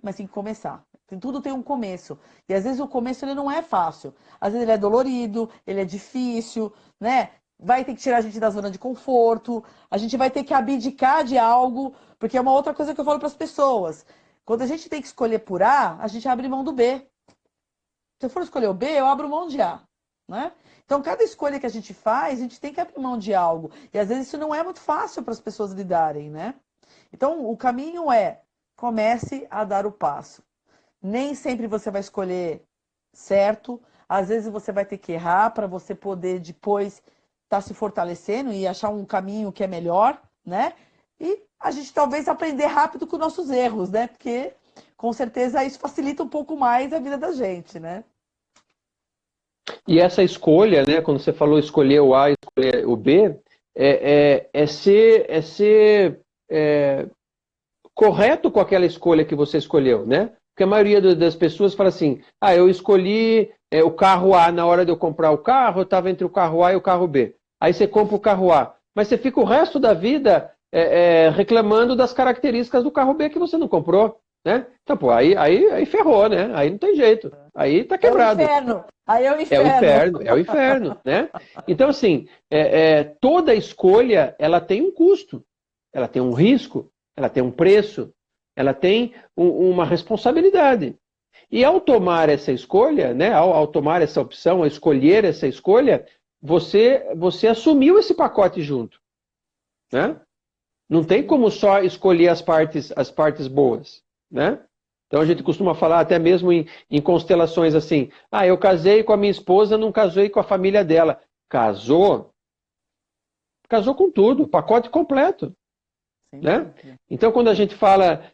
Mas tem que começar. Tudo tem um começo. E às vezes o começo ele não é fácil. Às vezes ele é dolorido, ele é difícil, né? Vai ter que tirar a gente da zona de conforto. A gente vai ter que abdicar de algo. Porque é uma outra coisa que eu falo para as pessoas. Quando a gente tem que escolher por A, a gente abre mão do B. Se eu for escolher o B, eu abro mão de A. Né? Então, cada escolha que a gente faz, a gente tem que abrir mão de algo. E às vezes isso não é muito fácil para as pessoas lidarem, né? Então, o caminho comece a dar o passo. Nem sempre você vai escolher certo. Às vezes você vai ter que errar para você poder depois estar se fortalecendo e achar um caminho que é melhor, né? E a gente talvez aprender rápido com nossos erros, né? Porque, com certeza, isso facilita um pouco mais a vida da gente, né? E essa escolha, né, quando você falou escolher o A e escolher o B, é ser correto com aquela escolha que você escolheu, né? Porque a maioria das pessoas fala assim, eu escolhi o carro A, na hora de eu comprar o carro, eu estava entre o carro A e o carro B. Aí você compra o carro A, mas você fica o resto da vida reclamando das características do carro B que você não comprou, né? Então, pô, aí ferrou, né? Aí não tem jeito. Aí tá É o quebrado. inferno. Aí é o É o inferno. inferno, é o inferno, né? Então, assim, toda escolha, ela tem um custo, ela tem um risco, ela tem um preço, ela tem uma responsabilidade. E ao tomar essa escolha, né, ao tomar essa opção, ao escolher essa escolha, você assumiu esse pacote junto, né? Não tem como só escolher as partes boas, né? Então a gente costuma falar até mesmo em constelações assim, eu casei com a minha esposa, não casei com a família dela. Casou com tudo, pacote completo, Sem né? dúvida. Então quando a gente fala,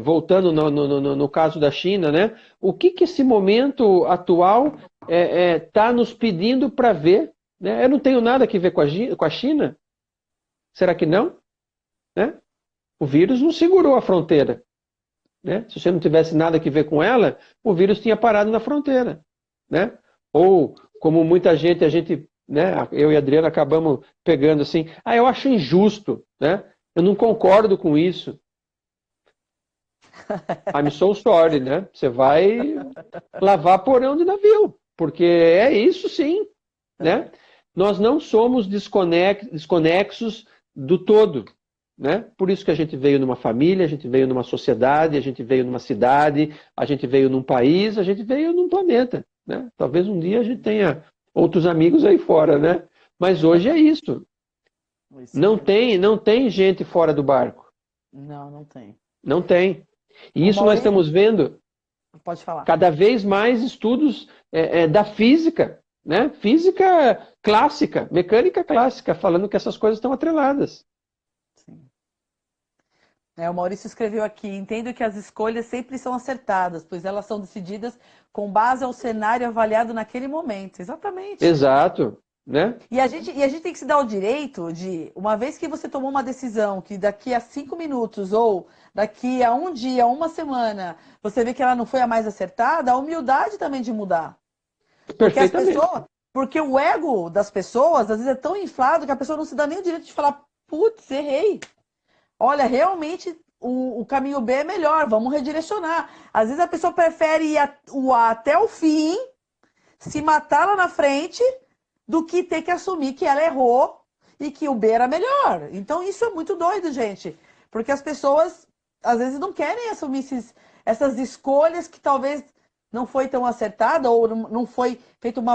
voltando no caso da China, né? O que esse momento atual está nos pedindo para ver? Né? Eu não tenho nada a ver com a China? Será que não? Né? O vírus não segurou a fronteira. Né? Se você não tivesse nada a ver com ela, o vírus tinha parado na fronteira. Né? Ou, como muita gente, né, eu e a Adriana acabamos pegando assim, eu acho injusto, né? Eu não concordo com isso. I'm so sorry, né? Você vai lavar porão de navio, porque é isso sim, né? Nós não somos desconexos do todo. Né? Por isso que a gente veio numa família, a gente veio numa sociedade, a gente veio numa cidade, a gente veio num país, a gente veio num planeta. Né? Talvez um dia a gente tenha outros amigos aí fora, né? Mas hoje é isso. Não tem gente fora do barco. Não, não tem. Não tem. E Ô, isso nós Maurício, estamos vendo pode falar. cada vez mais estudos da física, né? Física clássica, mecânica clássica, falando que essas coisas estão atreladas. Sim. O Maurício escreveu aqui: entendo que as escolhas sempre são acertadas, pois elas são decididas com base ao cenário avaliado naquele momento. Exatamente. Exato. Né? E a gente tem que se dar o direito de, uma vez que você tomou uma decisão, que daqui a 5 minutos ou daqui a um dia, uma semana, você vê que ela não foi a mais acertada, a humildade também de mudar. Porque o ego das pessoas, às vezes, é tão inflado que a pessoa não se dá nem o direito de falar, putz, errei. Olha, realmente o caminho B é melhor, vamos redirecionar. Às vezes a pessoa prefere ir até o fim, se matar lá na frente, do que ter que assumir que ela errou e que o B era melhor. Então isso é muito doido, gente. Porque as pessoas, às vezes, não querem assumir essas escolhas que talvez não foi tão acertada ou não foi feita uma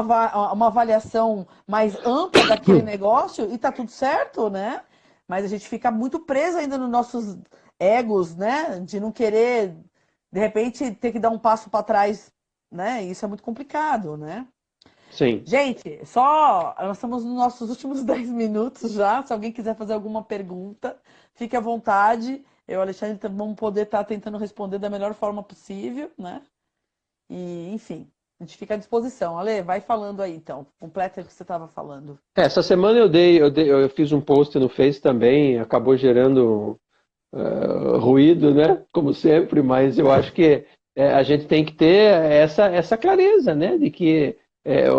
avaliação mais ampla daquele negócio e tá tudo certo, né? Mas a gente fica muito preso ainda nos nossos egos, né? De não querer, de repente, ter que dar um passo para trás, né? Isso é muito complicado, né? Sim. Gente, nós estamos nos nossos últimos 10 minutos já. Se alguém quiser fazer alguma pergunta, fique à vontade. Eu e o Alexandre vamos poder estar tentando responder da melhor forma possível, né? E, enfim, a gente fica à disposição. Ale, vai falando aí, então. Completa o que você estava falando. Essa semana eu fiz um post no Face também, acabou gerando ruído, né? Como sempre, mas eu acho que a gente tem que ter essa clareza, né? De que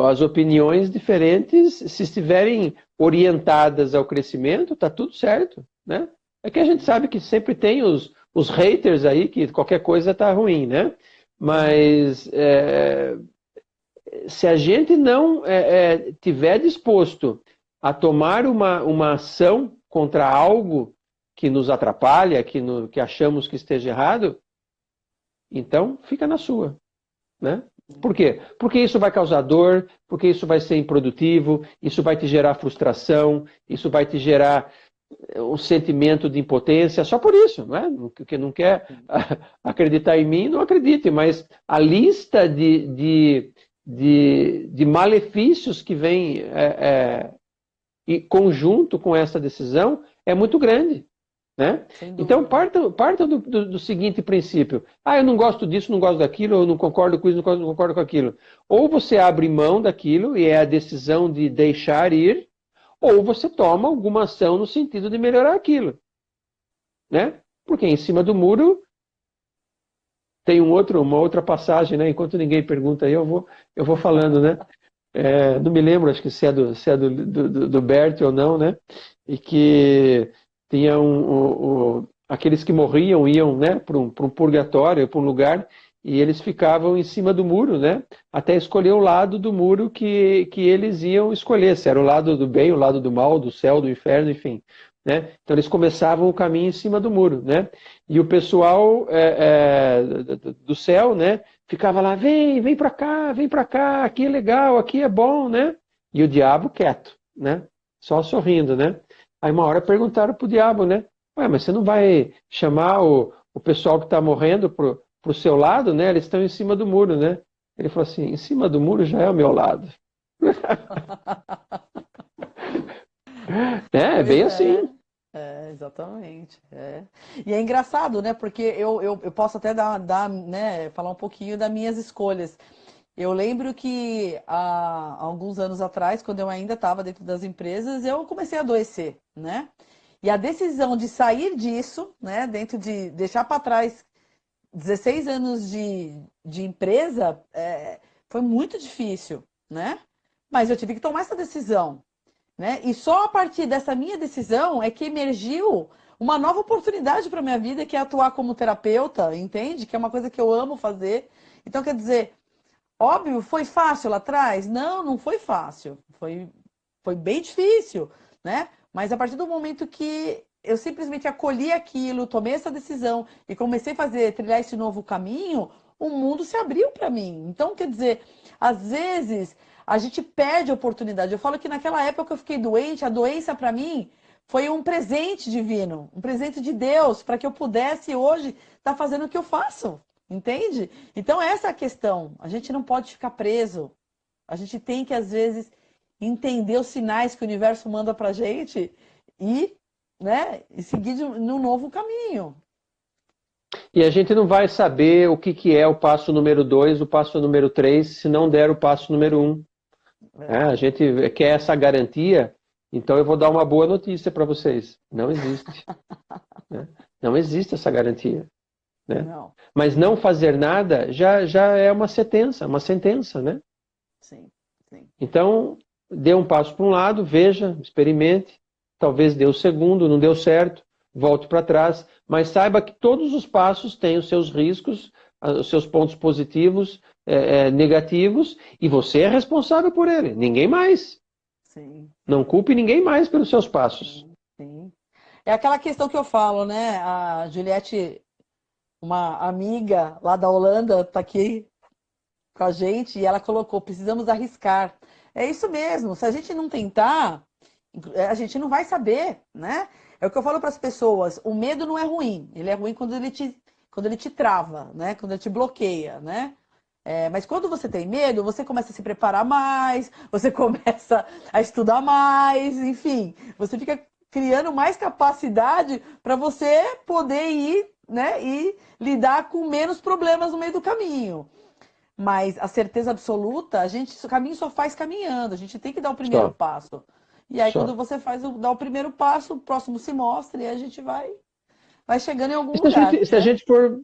as opiniões diferentes, se estiverem orientadas ao crescimento, tá tudo certo, né? É que a gente sabe que sempre tem os haters aí, que qualquer coisa tá ruim, né? Mas se a gente não tiver disposto a tomar uma ação contra algo que nos atrapalha, que achamos que esteja errado, então fica na sua, né? Por quê? Porque isso vai causar dor, porque isso vai ser improdutivo, isso vai te gerar frustração, isso vai te gerar um sentimento de impotência, só por isso, não é? Porque não quer acreditar em mim, não acredite, mas a lista de malefícios que vem em conjunto com essa decisão é muito grande. Né? Então, parta do seguinte princípio. Eu não gosto disso, não gosto daquilo, eu não concordo com isso, não concordo com aquilo. Ou você abre mão daquilo e é a decisão de deixar ir, ou você toma alguma ação no sentido de melhorar aquilo. Né? Porque em cima do muro tem uma outra passagem, né? Enquanto ninguém pergunta aí, eu vou falando, né? Não me lembro, acho que se é do Bert ou não, né? E que tinha aqueles que morriam iam, né, para um purgatório, para um lugar, e eles ficavam em cima do muro, né? Até escolher o lado do muro que eles iam escolher, se era o lado do bem, o lado do mal, do céu, do inferno, enfim. Né? Então eles começavam o caminho em cima do muro, né? E o pessoal do céu, né, ficava lá, vem para cá, aqui é legal, aqui é bom, né? E o diabo quieto, né? Só sorrindo, né? Aí uma hora perguntaram pro diabo, né? Ué, mas você não vai chamar o pessoal que está morrendo pro seu lado, né? Eles estão em cima do muro, né? Ele falou assim, em cima do muro já é o meu lado. É Pois bem é. assim. Exatamente. E é engraçado, né? Porque eu posso até né, falar um pouquinho das minhas escolhas. Eu lembro que há alguns anos atrás, quando eu ainda estava dentro das empresas, eu comecei a adoecer, né? E a decisão de sair disso, né, dentro de deixar para trás 16 anos de empresa, foi muito difícil, né? Mas eu tive que tomar essa decisão, né? E só a partir dessa minha decisão é que emergiu uma nova oportunidade para minha vida, que é atuar como terapeuta, entende? Que é uma coisa que eu amo fazer. Então, quer dizer, óbvio, foi fácil lá atrás? Não, não foi fácil. Foi bem difícil, né? Mas a partir do momento que eu simplesmente acolhi aquilo, tomei essa decisão e comecei a trilhar esse novo caminho, o mundo se abriu para mim. Então, quer dizer, às vezes a gente perde a oportunidade. Eu falo que naquela época que eu fiquei doente, a doença para mim foi um presente divino, um presente de Deus, para que eu pudesse hoje estar fazendo o que eu faço, entende? Então, essa é a questão. A gente não pode ficar preso. A gente tem que, às vezes, entender os sinais que o universo manda pra gente e, né, e seguir num novo caminho. E a gente não vai saber o que é o passo número 2, o passo número 3, se não der o passo número 1. A gente quer essa garantia, então eu vou dar uma boa notícia para vocês. Não existe. Né? Não existe essa garantia. Né? Não. Mas não fazer nada já é uma sentença, né? Sim, sim. Então, dê um passo para um lado, veja, experimente, talvez dê o segundo, não deu certo, volte para trás, mas saiba que todos os passos têm os seus riscos, os seus pontos positivos, negativos, e você é responsável por ele, ninguém mais. Sim. Não culpe ninguém mais pelos seus passos. Sim, sim. É aquela questão que eu falo, né? A Juliette, uma amiga lá da Holanda, está aqui com a gente e ela colocou: precisamos arriscar. É isso mesmo. Se a gente não tentar, a gente não vai saber, né? É o que eu falo para as pessoas. O medo não é ruim. Ele é ruim quando ele te trava, né? Quando ele te bloqueia, né? Mas quando você tem medo, você começa a se preparar mais, você começa a estudar mais, enfim, você fica criando mais capacidade para você poder ir, né, e lidar com menos problemas no meio do caminho. Mas a certeza absoluta, o caminho só faz caminhando, a gente tem que dar o primeiro Só, passo. E aí, quando só. você dá o primeiro passo, o próximo se mostra e a gente vai chegando em algum E lugar, se a né? gente for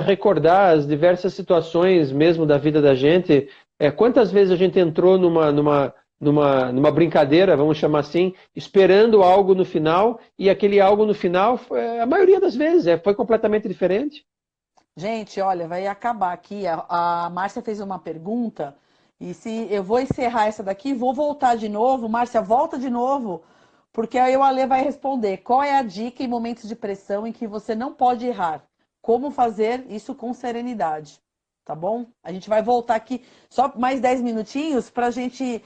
recordar as diversas situações mesmo da vida da gente, quantas vezes a gente entrou numa brincadeira, vamos chamar assim, esperando algo no final, e aquele algo no final, a maioria das vezes, foi completamente diferente. Gente, olha, vai acabar aqui. A Márcia fez uma pergunta, e se eu vou encerrar essa daqui, vou voltar de novo. Márcia, volta de novo, porque aí o Ale vai responder. Qual é a dica em momentos de pressão em que você não pode errar? Como fazer isso com serenidade? Tá bom? A gente vai voltar aqui só mais 10 minutinhos para a gente